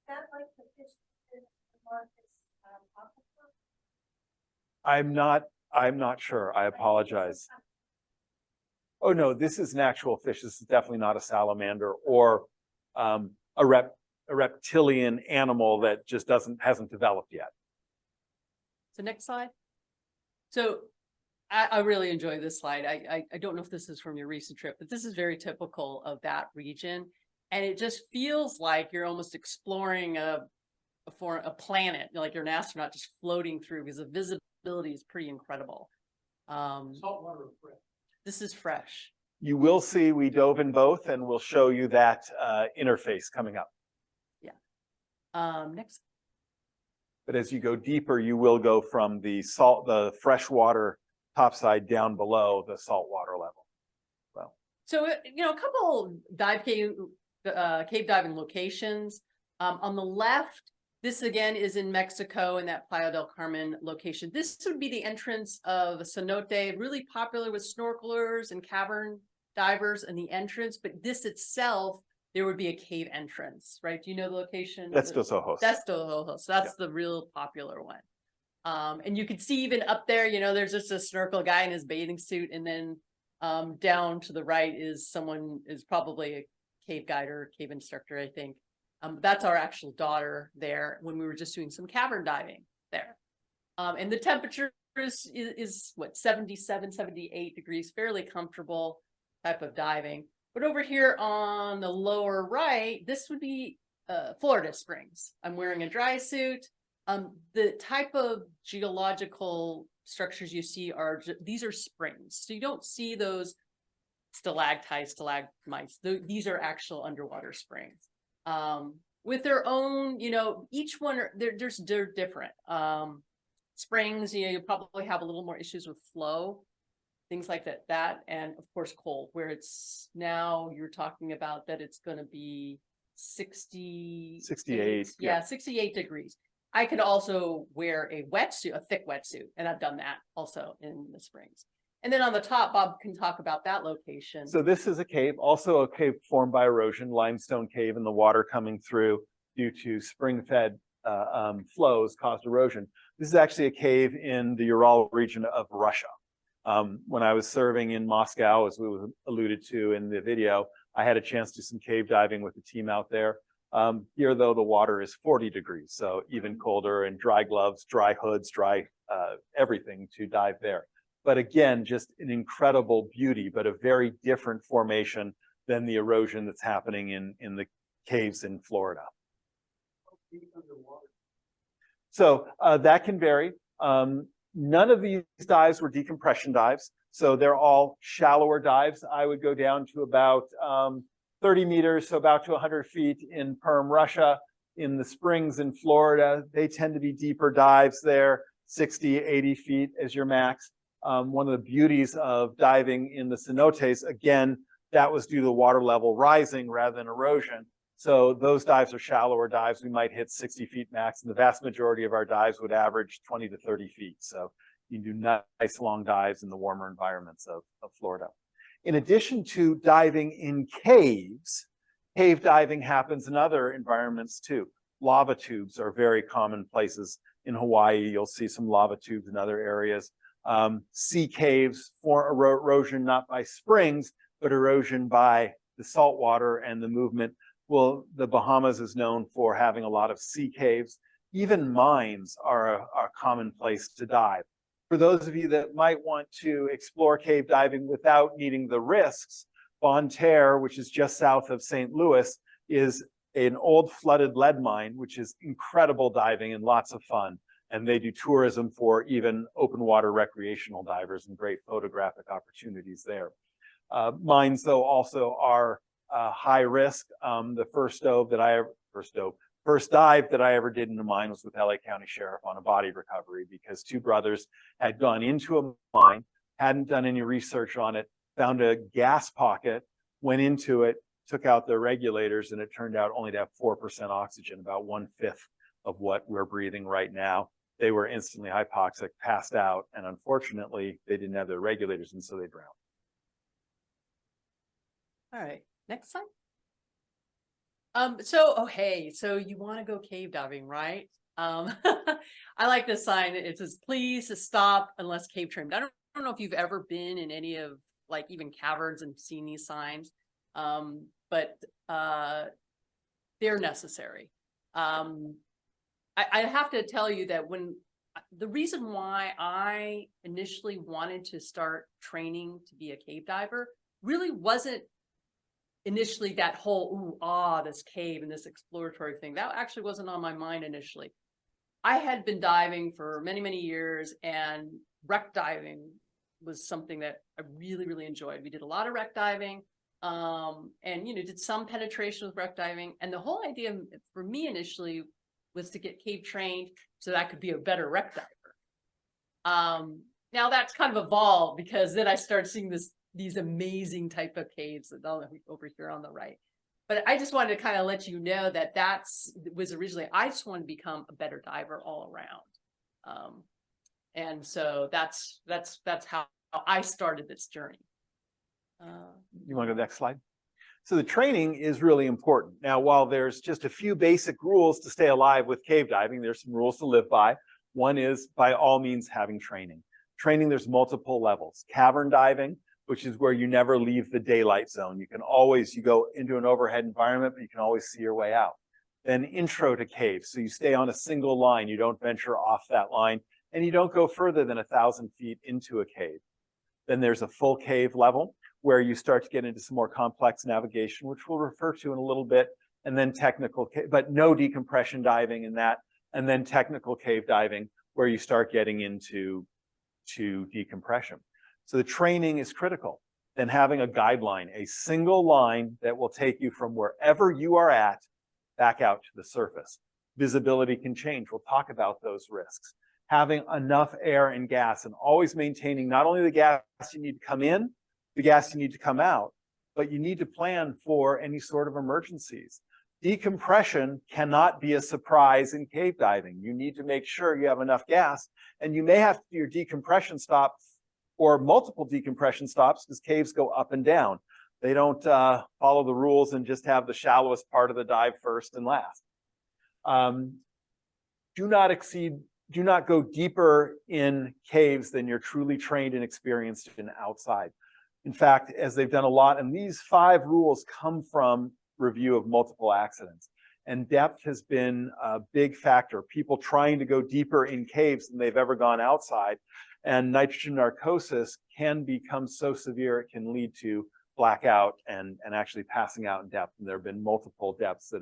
That like the fish in the market, I'm not sure. I apologize. Oh no, this is an actual fish. This is definitely not a salamander or a reptilian animal that just hasn't developed yet. So next slide. So I really enjoy this slide. I don't know if this is from your recent trip, but this is very typical of that region. And it just feels like you're almost exploring a planet, like you're an astronaut just floating through, because the visibility is pretty incredible. Saltwater or fresh? This is fresh. You will see we dove in both, and we'll show you that interface coming up. Yeah. Next. But as you go deeper, you will go from the freshwater topside down below the saltwater level. Well, So, a couple cave diving locations. On the left, this again is in Mexico in that Playa del Carmen location. This would be the entrance of a cenote, really popular with snorkelers and cavern divers in the entrance. But this itself, there would be a cave entrance, right? Do you know the location? that's Dos Ojos. That's Dos Ojos. That's the real popular one. And you could see even up there, there's just a snorkel guy in his bathing suit. And then down to the right is probably a cave guide or cave instructor, I think. That's our actual daughter there when we were just doing some cavern diving there. And the temperature is what, 77, 78 degrees, fairly comfortable type of diving. But over here on the lower right, this would be Florida Springs. I'm wearing a dry suit. The type of geological structures you see these are springs. So you don't see those stalactites, stalagmites. These are actual underwater springs. With their own, each one, they're different. Springs, you probably have a little more issues with flow, things like that. And of course, cold, where it's now you're talking about that it's going to be 68. Yeah, 68 degrees. I could also wear a wetsuit, a thick wetsuit, and I've done that also in the springs. And then on the top, Bob can talk about that location. So this is a cave, also a cave formed by erosion, limestone cave, and the water coming through due to spring-fed flows caused erosion. This is actually a cave in the Ural region of Russia. When I was serving in Moscow, as we alluded to in the video, I had a chance to do some cave diving with the team out there. Here, though, the water is 40 degrees, so even colder, and dry gloves, dry hoods, dry everything to dive there. But again, just an incredible beauty, but a very different formation than the erosion that's happening in the caves in Florida. So that can vary. None of these dives were decompression dives, so they're all shallower dives. I would go down to about 30 meters, so about to 100 feet in Perm, Russia. In the springs in Florida, they tend to be deeper dives there, 60, 80 feet as your max. One of the beauties of diving in the cenotes, again, that was due to the water level rising rather than erosion. So those dives are shallower dives. We might hit 60 feet max, and the vast majority of our dives would average 20 to 30 feet. So You can do nice long dives in the warmer environments of Florida. In addition to diving in caves, cave diving happens in other environments too. Lava tubes are very common places. In Hawaii, you'll see some lava tubes in other areas. Sea caves for erosion, not by springs, but erosion by the salt water and the movement. Well, the Bahamas is known for having a lot of sea caves. Even mines are a common place to dive. For those of you that might want to explore cave diving without needing the risks, Bonne Terre, which is just south of St. Louis, is an old flooded lead mine, which is incredible diving and lots of fun. And they do tourism for even open water recreational divers and great photographic opportunities there. Mines, though, also are high risk. The first dive that I ever did in a mine was with LA County Sheriff on a body recovery, because two brothers had gone into a mine, hadn't done any research on it, found a gas pocket, went into it, took out the regulators, and it turned out only to have 4% oxygen, about 1/5 of what we're breathing right now. They were instantly hypoxic, passed out, and unfortunately, they didn't have their regulators, and so they drowned. All right, next slide. So you want to go cave diving, right? I like this sign. It says, please stop unless cave trimmed. I don't know if you've ever been in any of like even caverns and seen these signs, but they're necessary. I have to tell you that the reason why I initially wanted to start training to be a cave diver really wasn't initially that whole, this cave and this exploratory thing. That actually wasn't on my mind initially. I had been diving for many, many years, and wreck diving was something that I really, really enjoyed. We did a lot of wreck diving, and, did some penetration with wreck diving. And the whole idea for me initially was to get cave trained so that I could be a better wreck diver. Now that's kind of evolved, because then I started seeing these amazing type of caves that over here on the right. But I just wanted to kind of let you know that was originally, I just wanted to become a better diver all around. And so that's how I started this journey. You want to go to the next slide? So the training is really important. Now, while there's just a few basic rules to stay alive with cave diving, there's some rules to live by. One is, by all means, having training. Training, there's multiple levels. Cavern diving, which is where you never leave the daylight zone. You go into an overhead environment, but you can always see your way out. Then intro to caves. So you stay on a single line. You don't venture off that line, and you don't go further than 1,000 feet into a cave. Then there's a full cave level, where you start to get into some more complex navigation, which we'll refer to in a little bit, and then technical, but no decompression diving in that, and then technical cave diving, where you start getting into decompression. So the training is critical. Then having a guideline, a single line that will take you from wherever you are at back out to the surface. Visibility can change. We'll talk about those risks. Having enough air and gas, and always maintaining not only the gas you need to come in, the gas you need to come out, but you need to plan for any sort of emergencies. Decompression cannot be a surprise in cave diving. You need to make sure you have enough gas, and you may have to do your decompression stop or multiple decompression stops, because caves go up and down. They don't follow the rules and just have the shallowest part of the dive first and last. Do not go deeper in caves than you're truly trained and experienced in outside. In fact, as they've done a lot, and these 5 rules come from review of multiple accidents, and depth has been a big factor. People trying to go deeper in caves than they've ever gone outside, and nitrogen narcosis can become so severe it can lead to blackout and actually passing out in depth. And there have been multiple deaths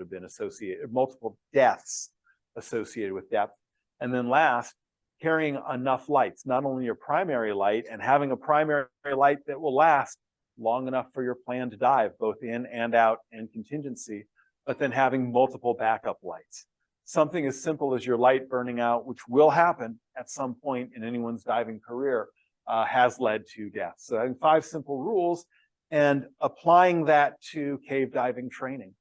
associated with depth. And then last, carrying enough lights, not only your primary light, and having a primary light that will last long enough for your plan to dive, both in and out and contingency, but then having multiple backup lights. Something as simple as your light burning out, which will happen at some point in anyone's diving career, has led to death. So having 5 simple rules and applying that to cave diving training.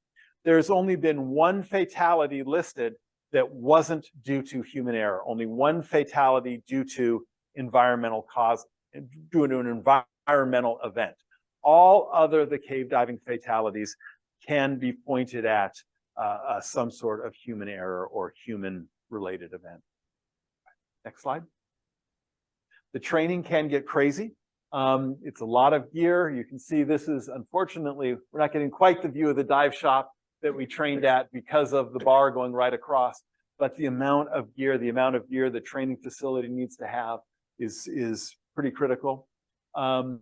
There's only been 1 fatality listed that wasn't due to human error. Only 1 fatality due to environmental cause, due to an environmental event. All other the cave diving fatalities can be pointed at some sort of human error or human related event. Next slide. The training can get crazy. It's a lot of gear. You can see this is, unfortunately, we're not getting quite the view of the dive shop that we trained at because of the bar going right across. But the amount of gear the training facility needs to have is pretty critical. And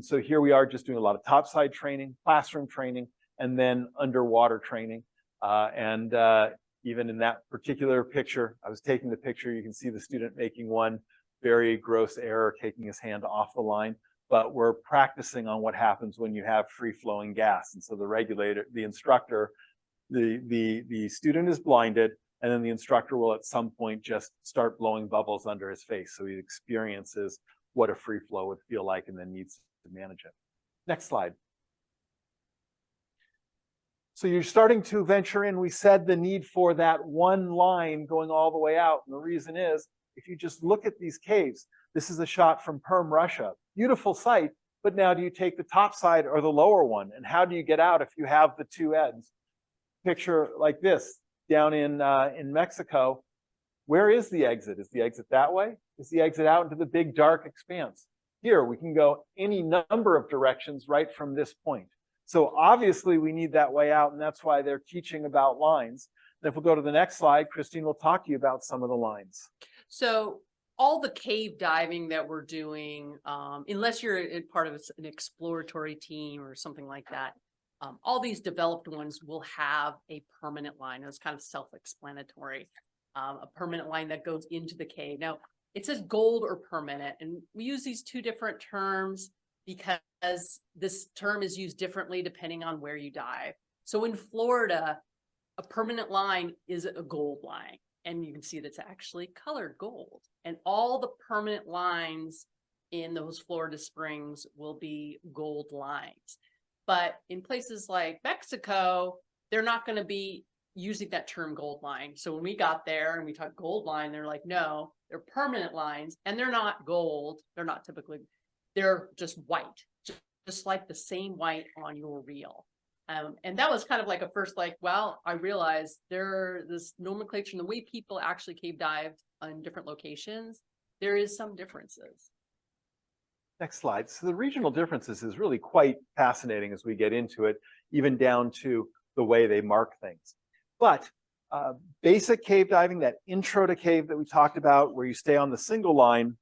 so here we are just doing a lot of topside training, classroom training, and then underwater training. Even in that particular picture, I was taking the picture, you can see the student making one very gross error, taking his hand off the line, but we're practicing on what happens when you have free flowing gas. And so the regulator, the instructor, the student is blinded, and then the instructor will at some point just start blowing bubbles under his face. So he experiences what a free flow would feel like and then needs to manage it. Next slide. So you're starting to venture in. We said the need for that one line going all the way out. And the reason is, if you just look at these caves, this is a shot from Perm, Russia. Beautiful site, but now do you take the top side or the lower one? And how do you get out if you have the two ends? Picture like this down in Mexico. Where is the exit? Is the exit that way? Is the exit out into the big dark expanse? Here, we can go any number of directions right from this point. So obviously we need that way out, and that's why they're teaching about lines. And if we'll go to the next slide, Cristine will talk to you about some of the lines. So all the cave diving that we're doing, unless you're in part of an exploratory team or something like that, all these developed ones will have a permanent line. It's kind of self-explanatory. A permanent line that goes into the cave. Now, it says gold or permanent, and we use these two different terms because this term is used differently depending on where you dive. So in Florida, a permanent line is a gold line, and you can see that's actually colored gold. And all the permanent lines in those Florida springs will be gold lines. But in places like Mexico, they're not going to be using that term gold line. So when we got there and we talked gold line, they're like, no, they're permanent lines, and they're not gold. They're not typically, they're just white, just like the same white on your reel. And that was kind of like a first, like, well, I realized this nomenclature and the way people actually cave dived on different locations, there is some differences. Next slide. So the regional differences is really quite fascinating as we get into it, even down to the way they mark things. But basic cave diving, that intro to cave that we talked about, where you stay on the single line,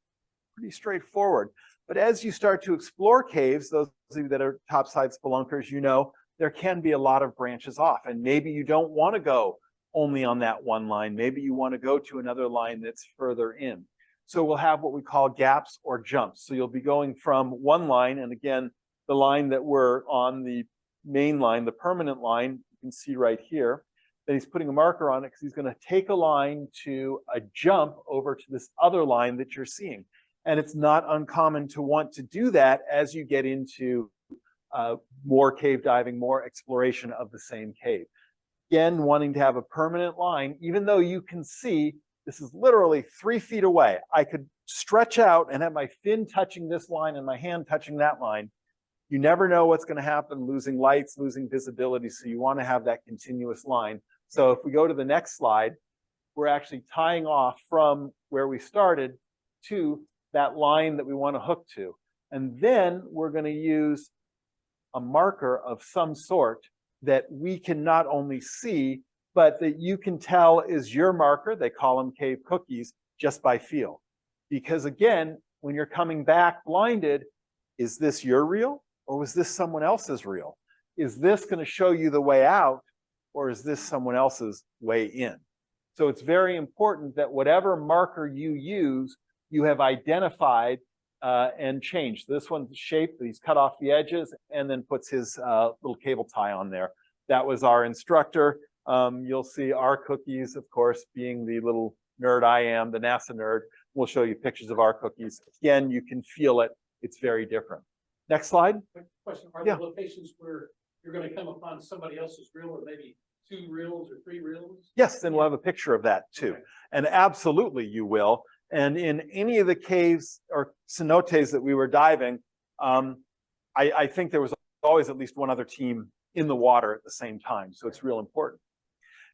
pretty straightforward. But as you start to explore caves, those of you that are topside spelunkers, you know, there can be a lot of branches off. And maybe you don't want to go only on that one line. Maybe you want to go to another line that's further in. So we'll have what we call gaps or jumps. So you'll be going from one line, and again, the line that we're on, the main line, the permanent line, you can see right here, that he's putting a marker on it because he's going to take a line to a jump over to this other line that you're seeing. And it's not uncommon to want to do that as you get into more cave diving, more exploration of the same cave. Again, wanting to have a permanent line, even though you can see this is literally 3 feet away. I could stretch out and have my fin touching this line and my hand touching that line. You never know what's going to happen, losing lights, losing visibility. So you want to have that continuous line. So if we go to the next slide, we're actually tying off from where we started to that line that we want to hook to. And then we're going to use a marker of some sort that we can not only see, but that you can tell is your marker. They call them cave cookies, just by feel. Because again, when you're coming back blinded, is this your reel or was this someone else's reel? Is this going to show you the way out or is this someone else's way in? So it's very important that whatever marker you use, you have identified and changed. This one's shape, he's cut off the edges and then puts his little cable tie on there. That was our instructor. You'll see our cookies, of course, being the little nerd I am, the NASA nerd. We'll show you pictures of our cookies. Again, you can feel it. It's very different. Next slide. Quick question, are Yeah. there locations where you're going to come upon somebody else's reel or maybe 2 reels or 3 reels? Yes, then we'll have a picture of that too. Okay. And absolutely you will. And in any of the caves or cenotes that we were diving, I think there was always at least one other team in the water at the same time. So it's real important.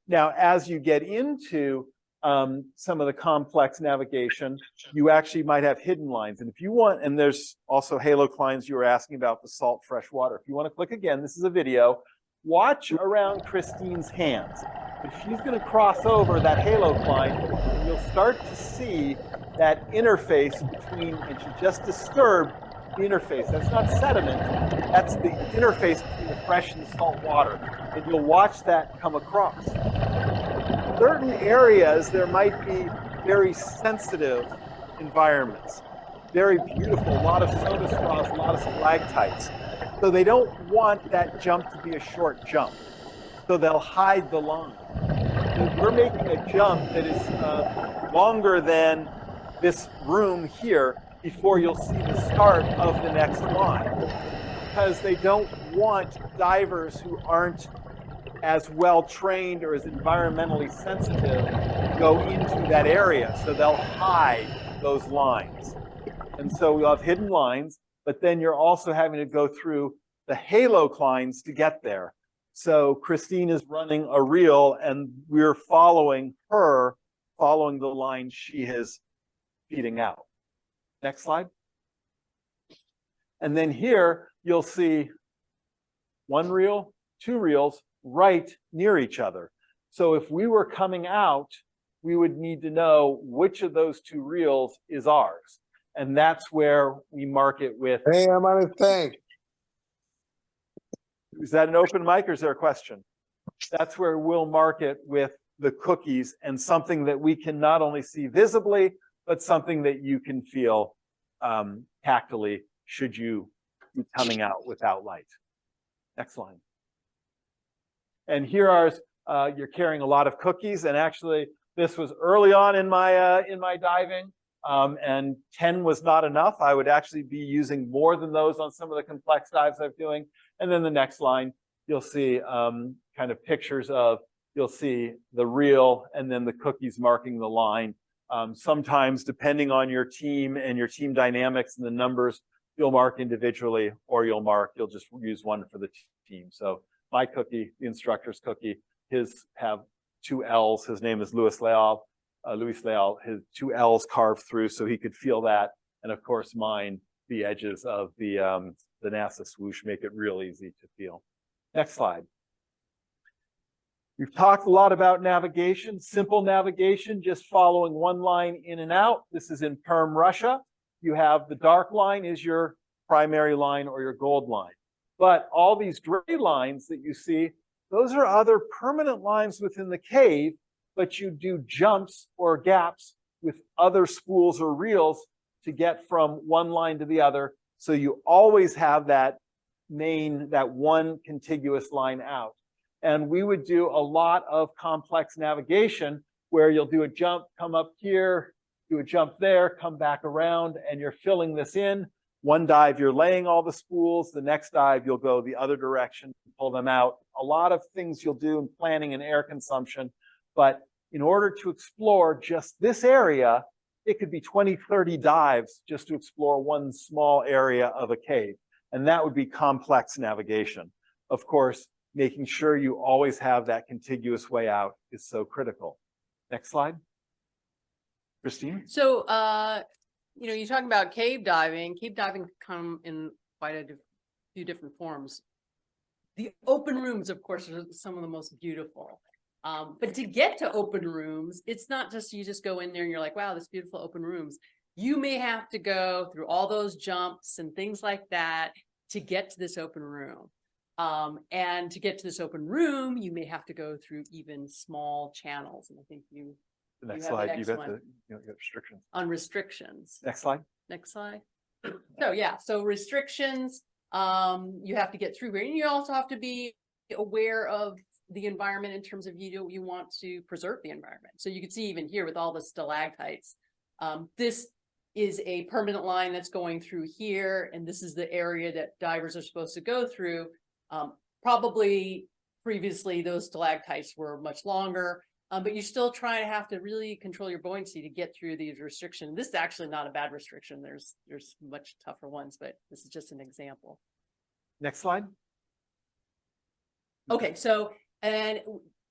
Now, as you get into some of the complex navigation, you actually might have hidden lines. And if you want, and there's also haloclines, you were asking about the salt fresh water. If you want to click again, this is a video. Watch around Christine's hands. If she's going to cross over that halocline, and you'll start to see that interface between, and she just disturbed the interface. That's not sediment, that's the interface between the fresh and the salt water. And you'll watch that come across. Certain areas, there might be very sensitive environments, very beautiful, a lot of soda straws, a lot of stalactites. So they don't want that jump to be a short jump. So they'll hide the line. We're making a jump that is longer than this room here before you'll see the start of the next line, because they don't want divers who aren't as well trained or as environmentally sensitive go into that area. So they'll hide those lines. And so we'll have hidden lines, but then you're also having to go through the haloclines to get there. So Christine is running a reel and we're following her, following the line she is feeding out. Next slide. And then here you'll see one reel, two reels right near each other. So if we were coming out, we would need to know which of those two reels is ours. And that's where we mark it with. Hey, I'm on a thing. Is that an open mic or is there a question? That's where we'll mark it with the cookies and something that we can not only see visibly, but something that you can feel tactily should you be coming out without light. Next line. And here are, you're carrying a lot of cookies, and actually this was early on in my diving, and 10 was not enough. I would actually be using more than those on some of the complex dives I'm doing. And then the next line, you'll see kind of pictures of, you'll see the reel and then the cookies marking the line. Sometimes, depending on your team and your team dynamics and the numbers, you'll mark individually, or you'll just use one for the team. So my cookie, the instructor's cookie, his have two L's. His name is Luis Leal, his two L's carved through so he could feel that. And of course mine, the edges of the NASA swoosh make it real easy to feel. Next slide. We've talked a lot about navigation, simple navigation, just following one line in and out. This is in Perm, Russia. You have the dark line is your primary line or your gold line. But all these gray lines that you see, those are other permanent lines within the cave, but you do jumps or gaps with other spools or reels to get from one line to the other. So you always have that one contiguous line out. And we would do a lot of complex navigation where you'll do a jump, come up here, do a jump there, come back around, and you're filling this in. One dive, you're laying all the spools. The next dive, you'll go the other direction, pull them out. A lot of things you'll do in planning and air consumption. But in order to explore just this area, it could be 20, 30 dives just to explore one small area of a cave. And that would be complex navigation. Of course, making sure you always have that contiguous way out is so critical. Next slide. Christine? So, you talk about cave diving. Cave diving can come in quite a few different forms. The open rooms, of course, are some of the most beautiful. But to get to open rooms, it's not just you just go in there and you're like, wow, this beautiful open rooms. You may have to go through all those jumps and things like that to get to this open room. And to get to this open room, you may have to go through even small channels. And I think the next slide, you got the restrictions. On restrictions. Next slide. Next slide. So yeah, so restrictions, you have to get through here. And you also have to be aware of the environment in terms of you want to preserve the environment. So you can see even here with all the stalactites, this is a permanent line that's going through here. And this is the area that divers are supposed to go through. Probably previously those stalactites were much longer. But you still try to have to really control your buoyancy to get through these restrictions. This is actually not a bad restriction. There's much tougher ones, but this is just an example. Next slide. Okay, so, and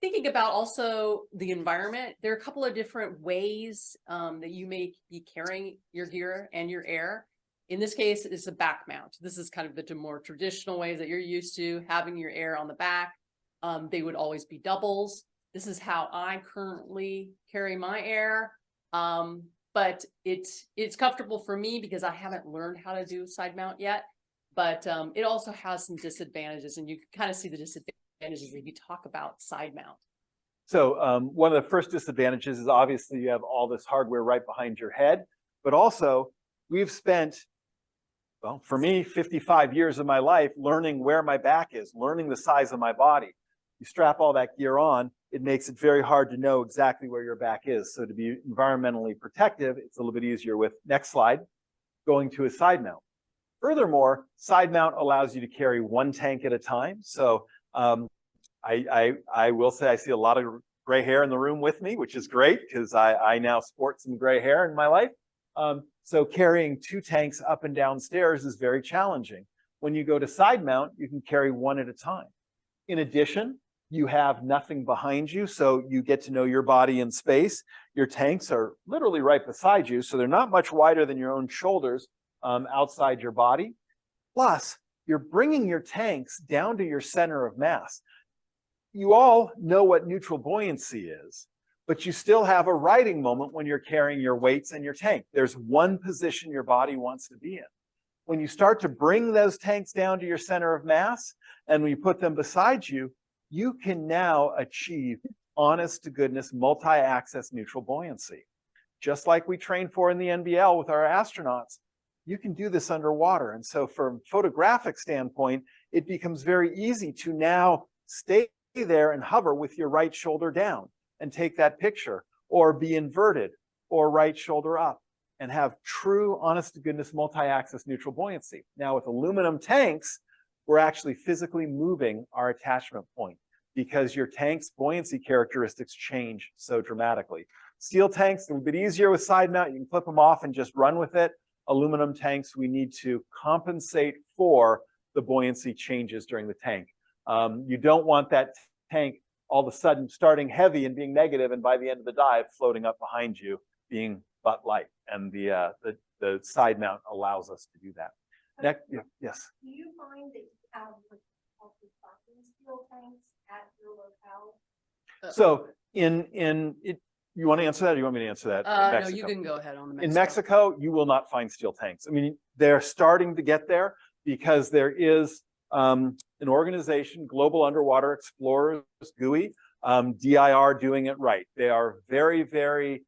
thinking about also the environment, there are a couple of different ways that you may be carrying your gear and your air. In this case, it's a back mount. This is kind of the more traditional ways that you're used to having your air on the back. They would always be doubles. This is how I currently carry my air. But it's comfortable for me because I haven't learned how to do side mount yet. But it also has some disadvantages, and you can kind of see the disadvantages if you talk about side mount. So one of the first disadvantages is obviously you have all this hardware right behind your head, but also we've spent, well, for me, 55 years of my life learning where my back is, learning the size of my body. You strap all that gear on, it makes it very hard to know exactly where your back is. So to be environmentally protective, it's a little bit easier with, next slide, going to a side mount. Furthermore, side mount allows you to carry one tank at a time. So I will say I see a lot of gray hair in the room with me, which is great because I now sport some gray hair in my life. So carrying 2 tanks up and down stairs is very challenging. When you go to side mount, you can carry one at a time. In addition, you have nothing behind you, so you get to know your body in space. Your tanks are literally right beside you, so they're not much wider than your own shoulders outside your body. Plus, you're bringing your tanks down to your center of mass. You all know what neutral buoyancy is, but you still have a riding moment when you're carrying your weights and your tank. There's one position your body wants to be in. When you start to bring those tanks down to your center of mass, and when you put them beside you, you can now achieve honest to goodness multi-axis neutral buoyancy. Just like we train for in the NBL with our astronauts, you can do this underwater. And so from a photographic standpoint, it becomes very easy to now stay there and hover with your right shoulder down and take that picture, or be inverted or right shoulder up and have true honest to goodness multi-axis neutral buoyancy. Now with aluminum tanks, we're actually physically moving our attachment point because your tank's buoyancy characteristics change so dramatically. Steel tanks, a little bit easier with side mount. You can flip them off and just run with it. Aluminum tanks, we need to compensate for the buoyancy changes during the tank. You don't want that tank all of a sudden starting heavy and being negative, and by the end of the dive, floating up behind you, being butt light. And the side mount allows us to do that. Next, yes. Do you find that you have steel tanks at your locale? So you want to answer that, or you want me to answer that? No, you can go ahead on the Mexico. In Mexico, you will not find steel tanks. I mean, they're starting to get there because there is an organization, Global Underwater Explorers, GUI, DIR doing it right. They are very, very,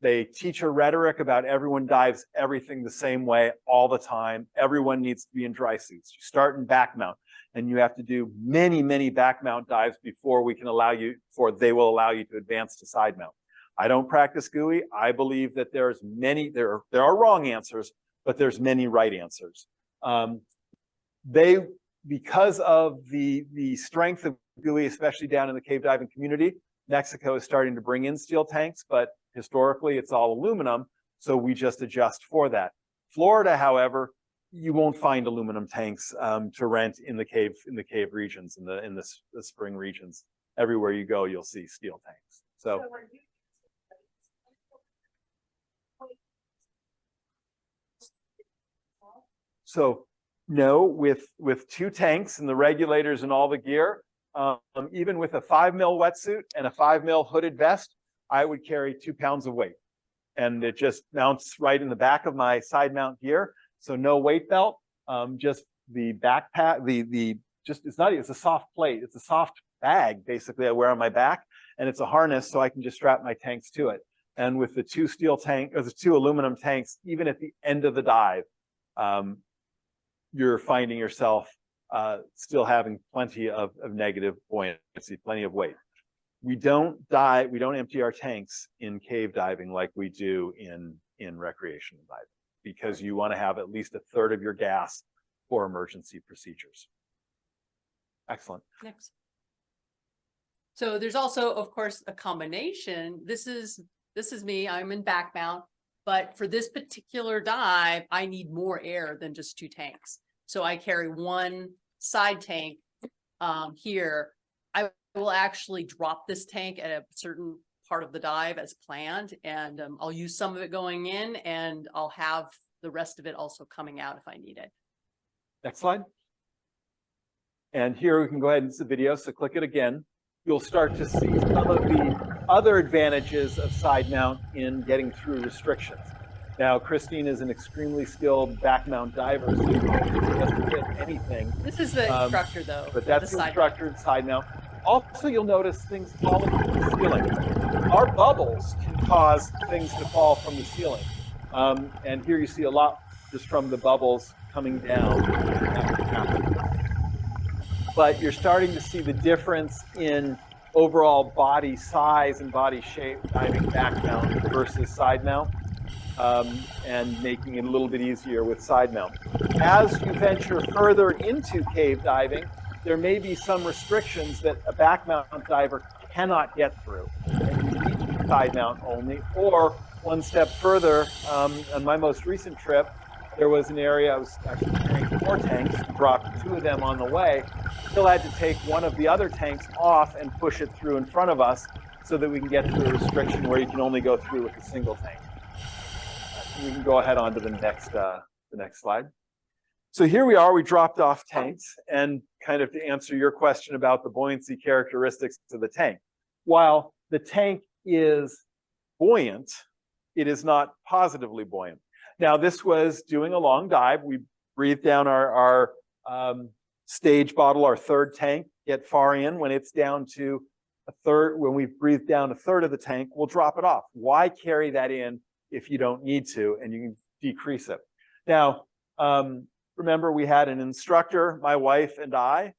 they teach a rhetoric about everyone dives everything the same way all the time. Everyone needs to be in dry suits. You start in back mount, and you have to do many, many back mount dives before they will allow you to advance to side mount. I don't practice GUI. I believe that there are wrong answers, but there's many right answers. Because of the strength of GUI, especially down in the cave diving community, Mexico is starting to bring in steel tanks, but historically it's all aluminum, so we just adjust for that. Florida, however, you won't find aluminum tanks to rent in the cave regions, in the spring regions. Everywhere you go, you'll see steel tanks. So no, with 2 tanks and the regulators and all the gear, even with a 5 mil wetsuit and a 5 mil hooded vest, I would carry 2 pounds of weight, and it just mounts right in the back of my side mount gear. So no weight belt, just the backpack, it's a soft plate. It's a soft bag basically I wear on my back, and it's a harness so I can just strap my tanks to it. And with the 2 the 2 aluminum tanks, even at the end of the dive, you're finding yourself still having plenty of negative buoyancy, plenty of weight. We don't empty our tanks in cave diving like we do in recreational diving, because you want to have at least 1/3 of your gas for emergency procedures. Excellent. Next. So there's also, of course, a combination. This is me, I'm in back mount, but for this particular dive, I need more air than just 2 tanks. So I carry 1 side tank here. I will actually drop this tank at a certain part of the dive as planned, and I'll use some of it going in, and I'll have the rest of it also coming out if I need it. Next slide. And here we can go ahead and see the video. So click it again. You'll start to see some of the other advantages of side mount in getting through restrictions. Now, Cristine is an extremely skilled back mount diver, so she doesn't hit anything. This is the instructor though. But that's the instructor in side mount. Also, you'll notice things falling from the ceiling. Our bubbles can cause things to fall from the ceiling. And here you see a lot just from the bubbles coming down. But you're starting to see the difference in overall body size and body shape diving back mount versus side mount, and making it a little bit easier with side mount. As you venture further into cave diving, there may be some restrictions that a back mount diver cannot get through. And you need to be side mount only, or one step further, on my most recent trip, there was an area I was actually carrying 4 tanks, dropped 2 of them on the way, still had to take one of the other tanks off and push it through in front of us so that we can get to a restriction where you can only go through with a single tank. We can go ahead on to the next slide. So here we are, we dropped off tanks, and kind of to answer your question about the buoyancy characteristics of the tank. While the tank is buoyant, it is not positively buoyant. Now, this was doing a long dive. We breathed down our stage bottle, our 3rd tank, get far in. When it's down to a third, when we've breathed down a third of the tank, we'll drop it off. Why carry that in if you don't need to, and you can decrease it? Now, remember, we had an instructor, my wife and I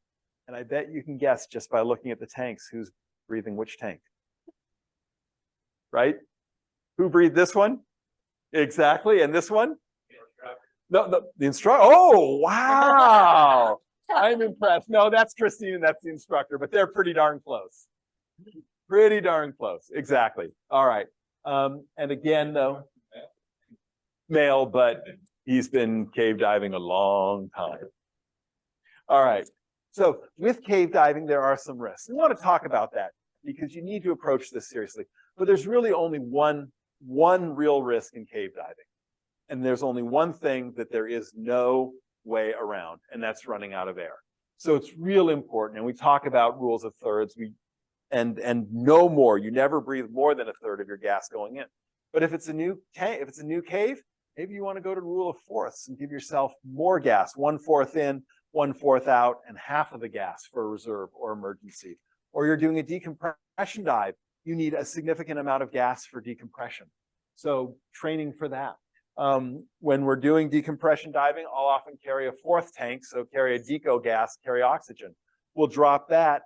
bet you can guess just by looking at the tanks who's breathing which tank. Right? Who breathed this one? Exactly. And this one? No, the instructor. Oh, wow. I'm impressed. No, that's Cristine and that's the instructor, but they're pretty darn close. Pretty darn close. Exactly. All right. And again, though, male, but he's been cave diving a long time. All right. So with cave diving, there are some risks. We want to talk about that because you need to approach this seriously. But there's really only one real risk in cave diving. And there's only one thing that there is no way around, and that's running out of air. So it's real important. And we talk about rules of thirds. And no more. You never breathe more than a third of your gas going in. But if it's a new cave, maybe you want to go to rule of fourths and give yourself more gas, 1/4 in, 1/4 out, and half of the gas for reserve or emergency. Or you're doing a decompression dive. You need a significant amount of gas for decompression. So training for that. When we're doing decompression diving, I'll often carry a 4th tank. So carry a deco gas, carry oxygen. We'll drop that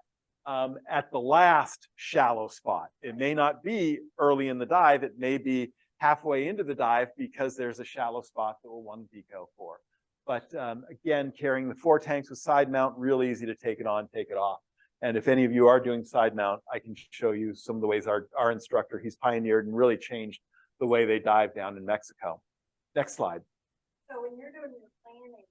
at the last shallow spot. It may not be early in the dive. It may be halfway into the dive because there's a shallow spot that we'll want to deco for. But again, carrying the 4 tanks with side mount, really easy to take it on, take it off. And if any of you are doing side mount, I can show you some of the ways our instructor, he's pioneered and really changed the way they dive down in Mexico. Next slide. So when you're doing your planning,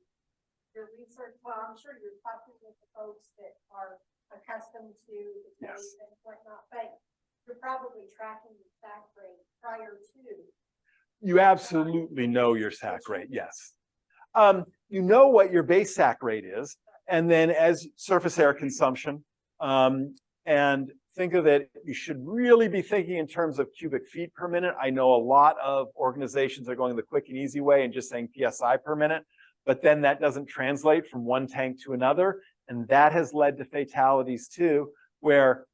your research, well, I'm sure you're talking with the folks that are accustomed to the cave and whatnot, but you're probably tracking the sack rate prior to. You absolutely know your sack rate, yes. You know what your base sack rate is, and then as surface air consumption, and think of it, you should really be thinking in terms of cubic feet per minute. I know a lot of organizations are going the quick and easy way and just saying PSI per minute, but then that doesn't translate from one tank to another. And that has led to fatalities too, where,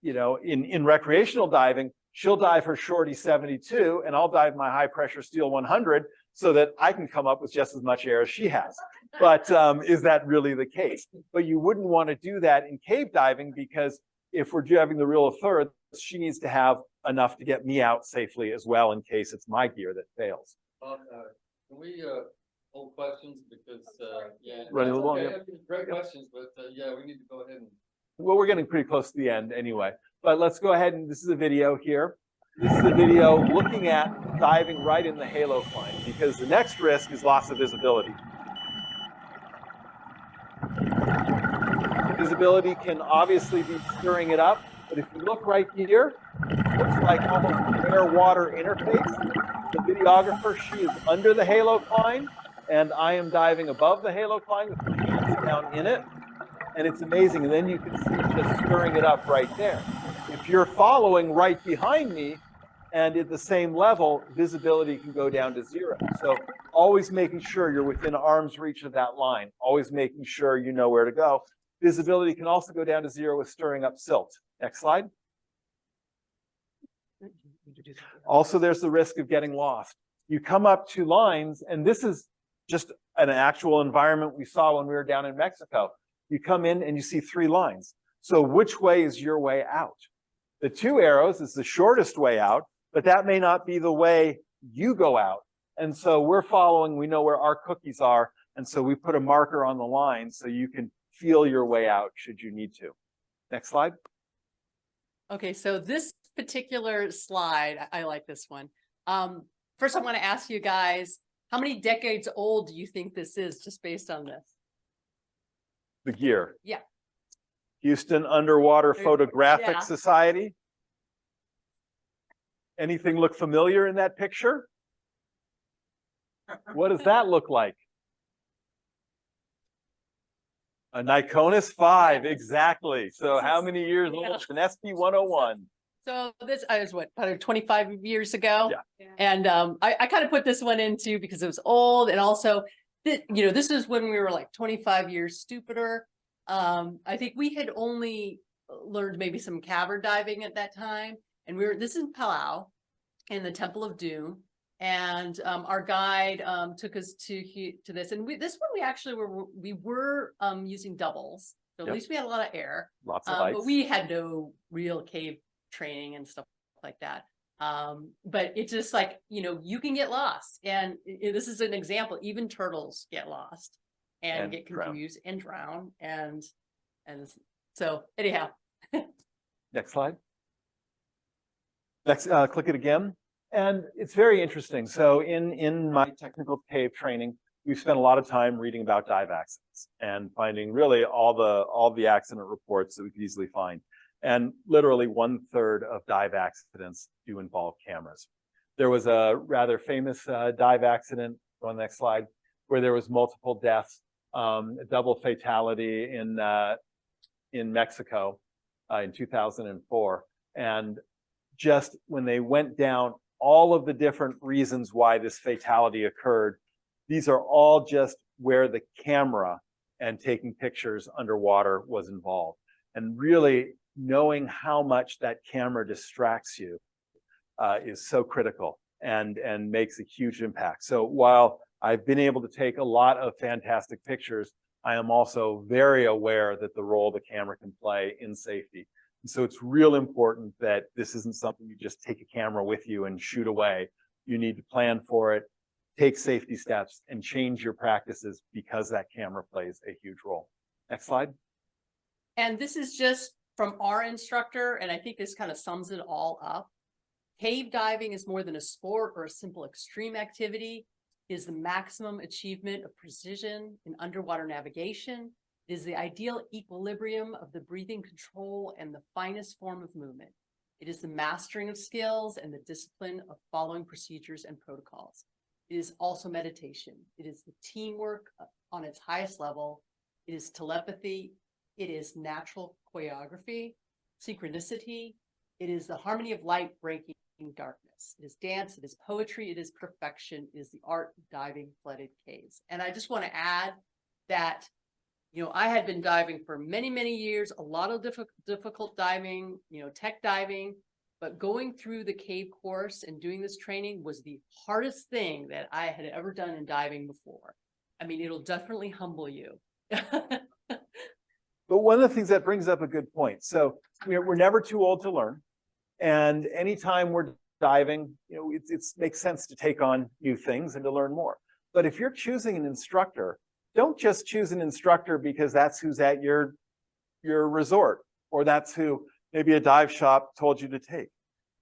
you know, in recreational diving, she'll dive her shorty 72 and I'll dive my high pressure steel 100 so that I can come up with just as much air as she has. But is that really the case? But you wouldn't want to do that in cave diving, because if we're having the rule of thirds, she needs to have enough to get me out safely as well in case it's my gear that fails. Can we hold questions because yeah, Running along, okay. yeah. Great questions, but yeah, we need to go ahead and Well, we're getting pretty close to the end anyway, but let's go ahead and this is a video here. This is a video looking at diving right in the halo climb because the next risk is loss of visibility. Visibility can obviously be stirring it up, but if you look right here, it looks like almost an air-water interface. The videographer, she is under the halo climb, and I am diving above the halo climb with my hands down in it. And it's amazing. And then you can see just stirring it up right there. If you're following right behind me and at the same level, visibility can go down to 0. So always making sure you're within arm's reach of that line, always making sure you know where to go. Visibility can also go down to 0 with stirring up silt. Next slide. Also, there's the risk of getting lost. You come up to lines, and this is just an actual environment we saw when we were down in Mexico. You come in and you see 3 lines. So which way is your way out? The 2 arrows is the shortest way out, but that may not be the way you go out. And so we're following, we know where our cookies are, and so we put a marker on the line so you can feel your way out should you need to. Next slide. Okay, so this particular slide, I like this one. First, I want to ask you guys, how many decades old do you think this is just based on this? The gear. Yeah. Houston Underwater There- Photographic yeah. Society. Anything look familiar in that picture? What does that look like? A Nikonus 5, exactly. So This how is- many years yeah. old is an SP-101? So this was what, probably 25 years ago? Yeah. And I kind of put this one into because it was old, and also, this is when we were like 25 years stupider. I think we had only learned maybe some cavern diving at that time, and this is in Palau, in the Temple of Doom, and our guide took us to this, and this one we actually were using doubles, so at Yep. least we had a lot of air. Lots of lights. But we had no real cave training and stuff like that. But it's just like, you can get lost. And this is an example, even turtles get lost and get drown. confused and drown. And so anyhow. Next slide. Next, click it again. And it's very interesting. So in my technical cave training, we've spent a lot of time reading about dive accidents and finding really all the accident reports that we could easily find. And literally 1/3 of dive accidents do involve cameras. There was a rather famous dive accident on the next slide where there was multiple deaths, a double fatality in Mexico in 2004. And just when they went down all of the different reasons why this fatality occurred, these are all just where the camera and taking pictures underwater was involved. And really knowing how much that camera distracts you is so critical and makes a huge impact. So while I've been able to take a lot of fantastic pictures, I am also very aware that the role the camera can play in safety. And so it's real important that this isn't something you just take a camera with you and shoot away. You need to plan for it, take safety steps, and change your practices because that camera plays a huge role. Next slide. And this is just from our instructor, and I think this kind of sums it all up. Cave diving is more than a sport or a simple extreme activity. It is the maximum achievement of precision in underwater navigation. It is the ideal equilibrium of the breathing control and the finest form of movement. It is the mastering of skills and the discipline of following procedures and protocols. It is also meditation. It is the teamwork on its highest level. It is telepathy. It is natural choreography, synchronicity. It is the harmony of light breaking darkness. It is dance. It is poetry. It is perfection. It is the art of diving flooded caves. And I just want to add that, I had been diving for many, many years, a lot of difficult diving, tech diving, but going through the cave course and doing this training was the hardest thing that I had ever done in diving before. I mean, it'll definitely humble you. But one of the things that brings up a good point. So we're never too old to learn. And anytime we're diving, it makes sense to take on new things and to learn more. But if you're choosing an instructor, don't just choose an instructor because that's who's at your resort. or that's who maybe a dive shop told you to take.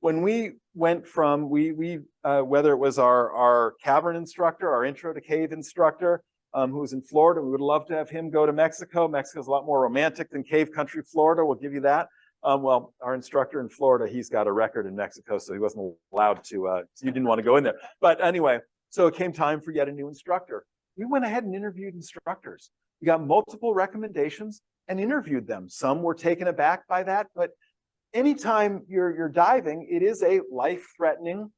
When we went from, whether it was our cavern instructor, our intro to cave instructor, who was in Florida, we would love to have him go to Mexico. Mexico's a lot more romantic than cave country Florida, we'll give you that. Well, our instructor in Florida, he's got a record in Mexico, so he wasn't allowed to, you didn't want to go in there. But anyway, so it came time for yet a new instructor. We went ahead and interviewed instructors. We got multiple recommendations and interviewed them. Some were taken aback by that, but anytime you're diving, it is a life-threatening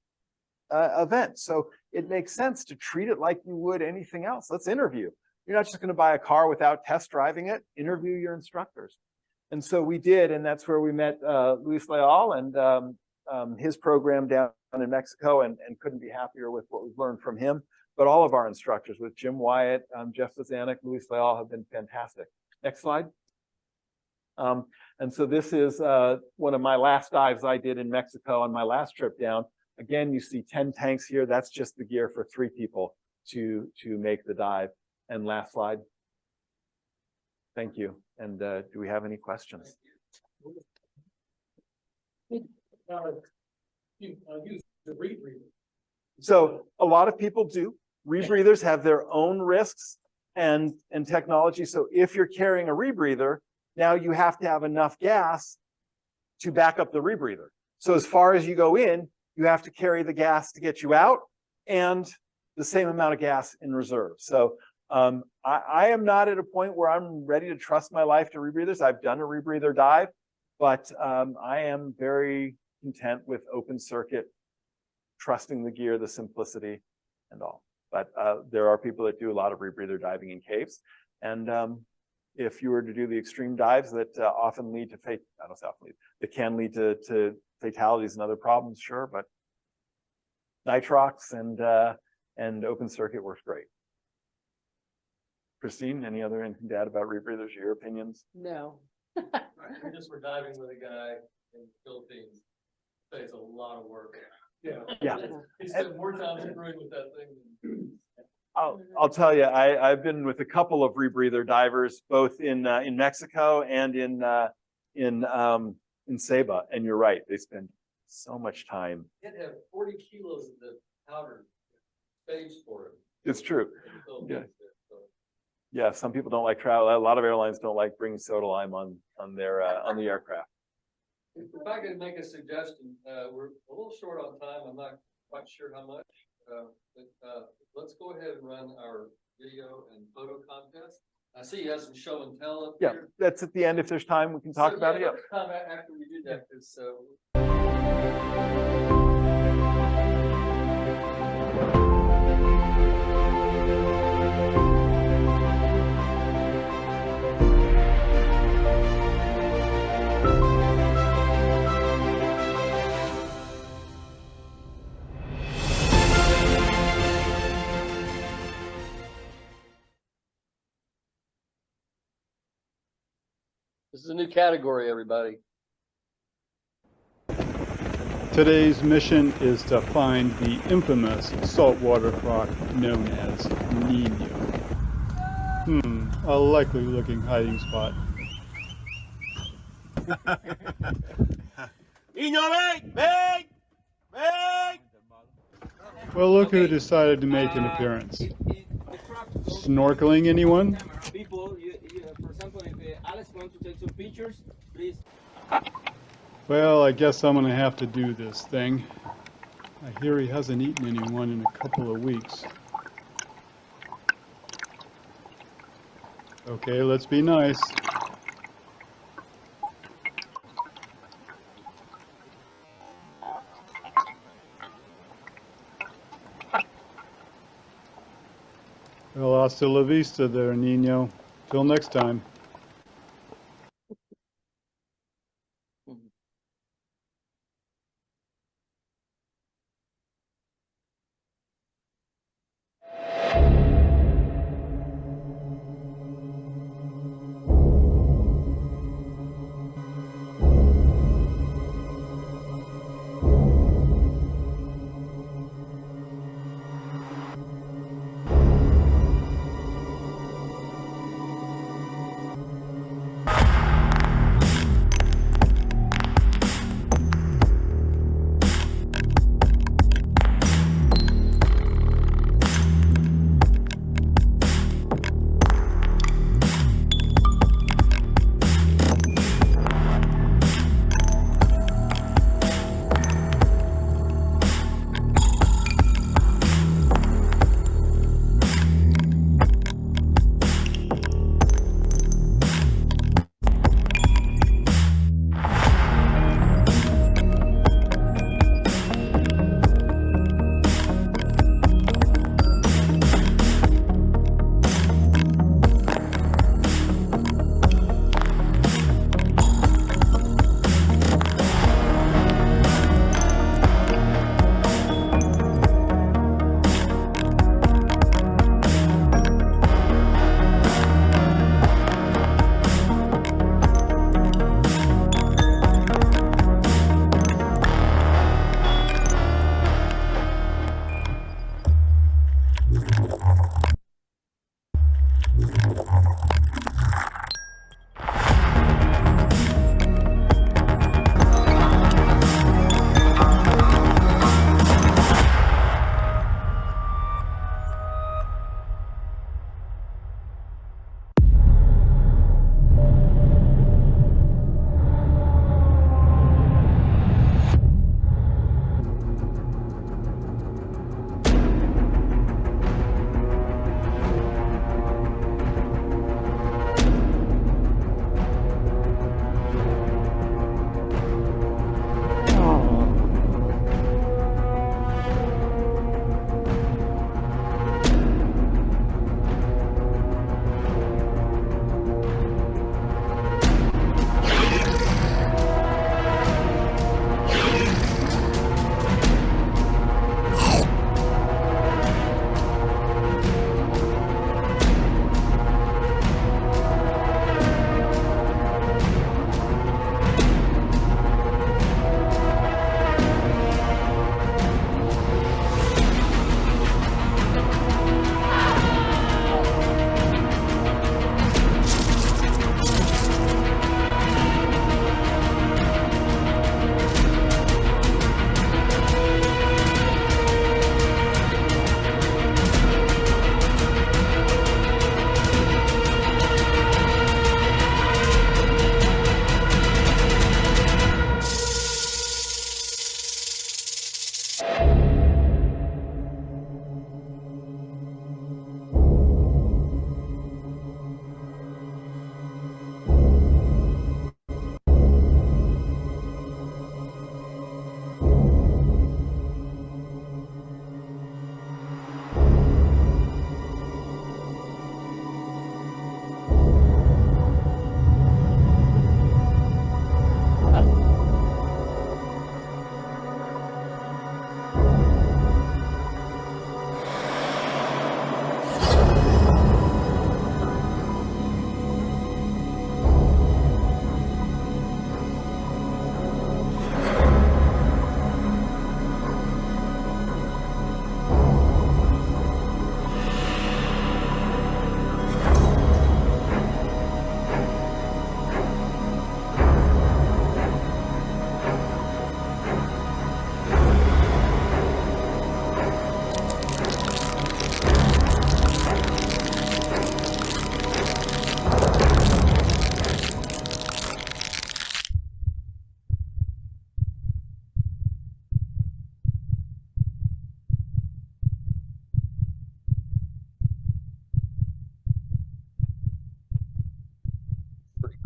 event. So it makes sense to treat it like you would anything else. Let's interview. You're not just going to buy a car without test driving it. Interview your instructors. And so we did, and that's where we met Luis Leal and his program down in Mexico, and couldn't be happier with what we've learned from him. But all of our instructors, with Jim Wyatt, Jeff Zazanik, Luis Leal, have been fantastic. Next slide. And so this is one of my last dives I did in Mexico on my last trip down. Again, you see 10 tanks here. That's just the gear for 3 people to make the dive. And last slide. Thank you. And do we have any questions? You use the rebreather. So a lot of people do. Rebreathers have their own risks and technology. So if you're carrying a rebreather, now you have to have enough gas to back up the rebreather. So as far as you go in, you have to carry the gas to get you out and the same amount of gas in reserve. So I am not at a point where I'm ready to trust my life to rebreathers. I've done a rebreather dive, but I am very content with open circuit, trusting the gear, the simplicity and all. But there are people that do a lot of rebreather diving in caves. And if you were to do the extreme dives that often lead to that can lead to fatalities and other problems, sure, but nitrox and open circuit works great. Christine, anything to add about rebreathers, your opinions? No. We just were diving with a guy in the Philippines. It's a lot of work. Yeah. He spent more time screwing with that thing than I'll tell you, I've been with a couple of rebreather divers, both in Mexico and in Ceiba, and you're right, they spend so much time. It had 40 kilos of the powder space for it. It's true. Yeah. Yeah, some people don't like travel. A lot of airlines don't like bringing soda lime on the aircraft. If I could make a suggestion, we're a little short on time. I'm not quite sure how much, but let's go ahead and run our video and photo contest. I see you have some show and tell up Yeah, here. that's at the end. If there's time, we can talk about it. Yeah. Time after we do that, because this is a new category, everybody. Today's mission is to find the infamous saltwater croc known as Nino. A likely looking hiding spot. Nino, big! Well, look who decided to make an appearance. Snorkeling, anyone? People, for example, if Alex wants to take some pictures, please. Well, I guess I'm gonna have to do this thing. I hear he hasn't eaten anyone in a couple of weeks. Okay, let's be nice. Well, hasta la vista there, Nino. Till next time.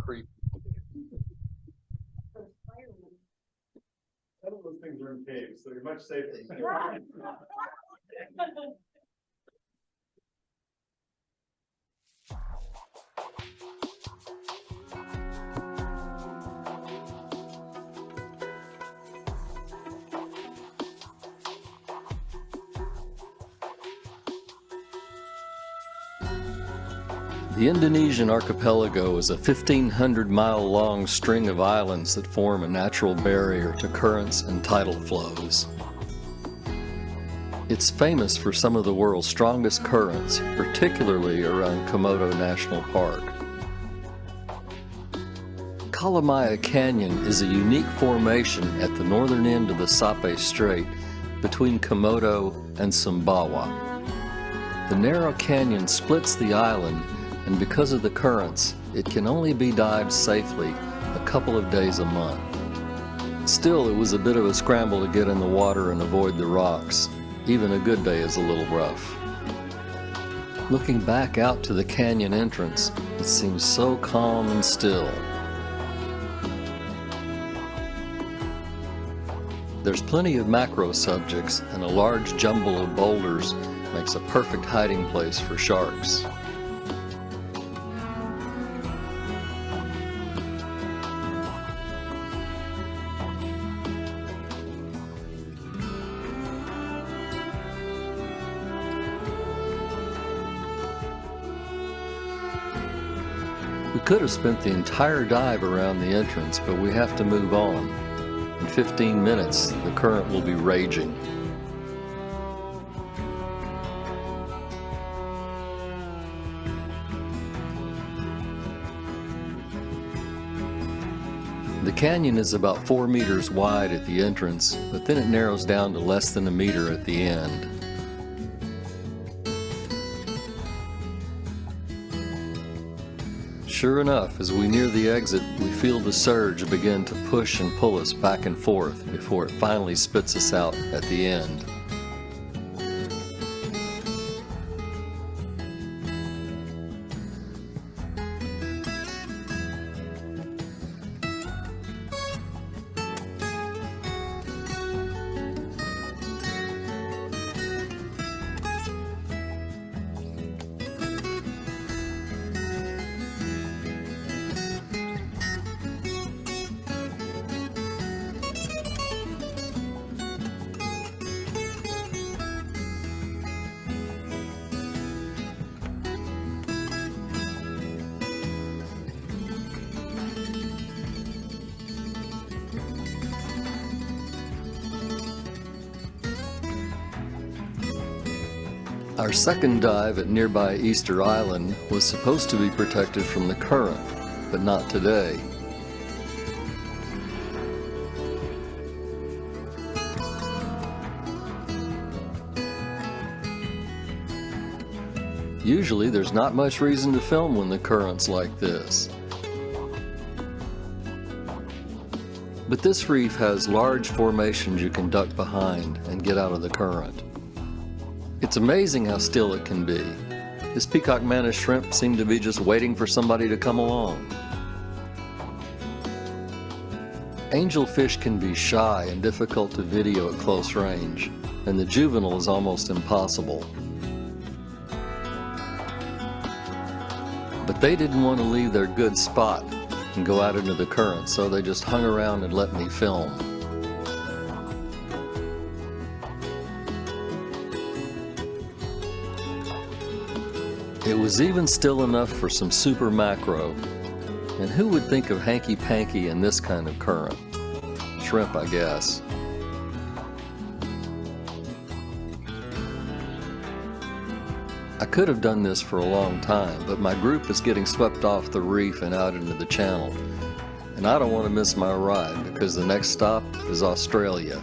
creepy. None of those things are in caves, so you're much safer. The Indonesian archipelago is a 1,500-mile-long string of islands that form a natural barrier to currents and tidal flows. It's famous for some of the world's strongest currents, particularly around Komodo National Park. Kalamaya Canyon is a unique formation at the northern end of the Sape Strait between Komodo and Sumbawa. The narrow canyon splits the island, and because of the currents, it can only be dived safely a couple of days a month. Still, it was a bit of a scramble to get in the water and avoid the rocks. Even a good day is a little rough. Looking back out to the canyon entrance, it seems so calm and still. There's plenty of macro subjects, and a large jumble of boulders makes a perfect hiding place for sharks. We could have spent the entire dive around the entrance, but we have to move on. In 15 minutes, the current will be raging. The canyon is about 4 meters wide at the entrance, but then it narrows down to less than a meter at the end. Sure enough, as we near the exit, we feel the surge begin to push and pull us back and forth before it finally spits us out at the end. Our second dive at nearby Easter Island was supposed to be protected from the current, but not today. Usually there's not much reason to film when the current's like this. But this reef has large formations you can duck behind and get out of the current. It's amazing how still it can be. This peacock mantis shrimp seemed to be just waiting for somebody to come along. Angelfish can be shy and difficult to video at close range, and the juvenile is almost impossible. But they didn't want to leave their good spot and go out into the current, so they just hung around and let me film. It was even still enough for some super macro, and who would think of hanky-panky in this kind of current? Shrimp, I guess. I could have done this for a long time, but my group is getting swept off the reef and out into the channel, and I don't want to miss my ride because the next stop is Australia.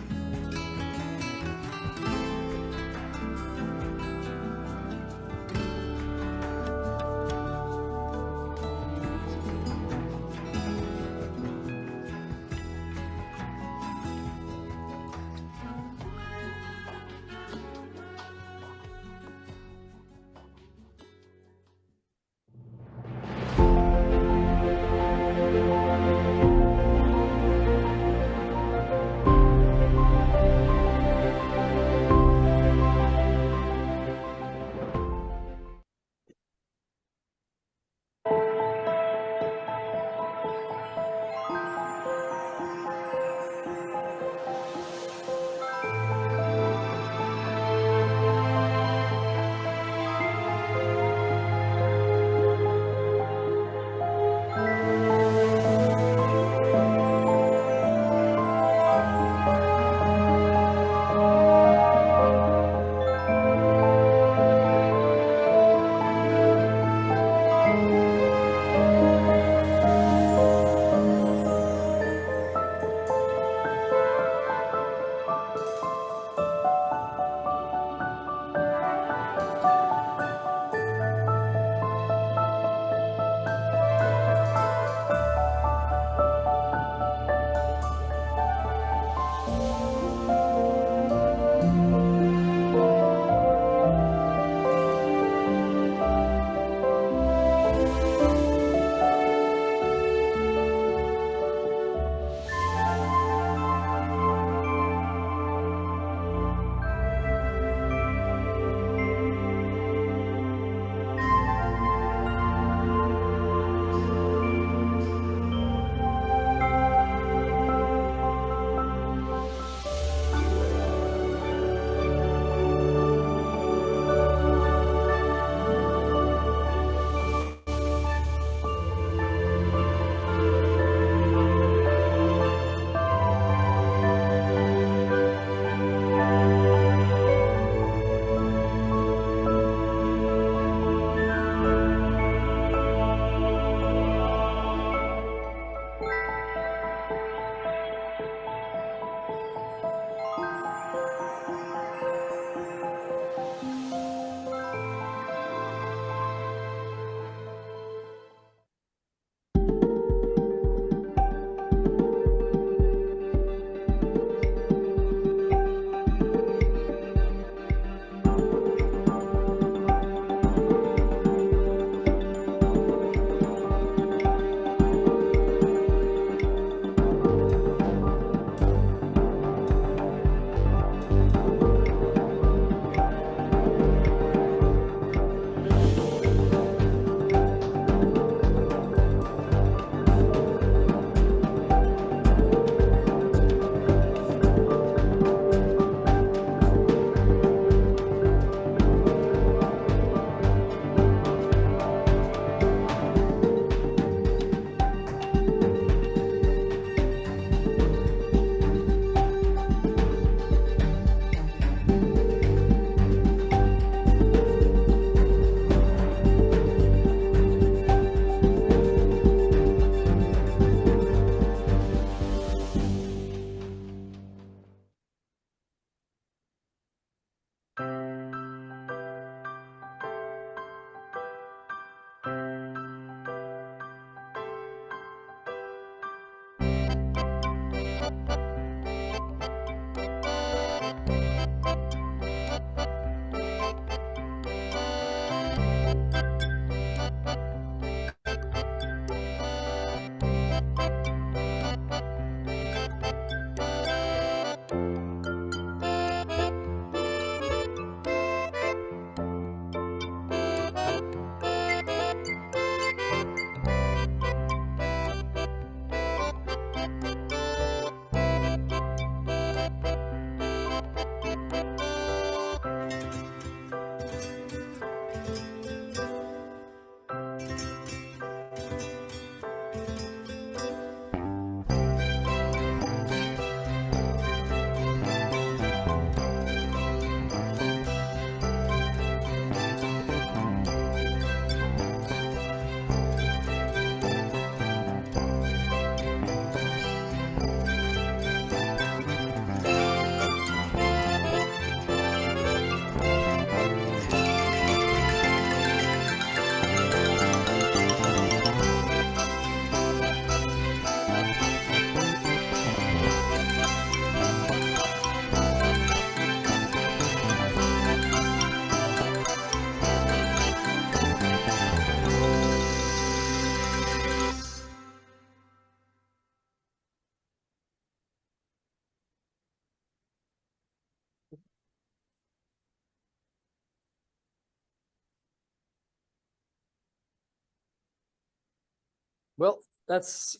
Well, that's,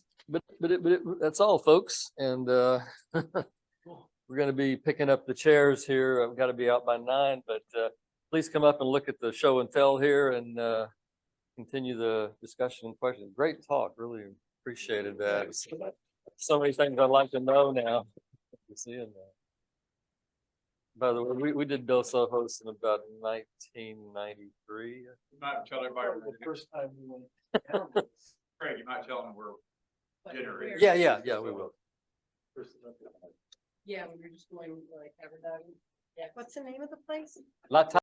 that's all, folks. And, we're gonna be picking up the chairs here. I've got to be out by 9, but, please come up and look at the show and tell here and, continue the discussion and questions. Great talk. Really appreciated that. So many things I'd like to know now. Good to see you now. By the way, we did Bill Sohos in about 1993. You might tell everybody. The first time we went. Craig, you might tell them we're generating. Yeah, we will. Yeah, we were just going like every day. Yeah. What's the name of the place? La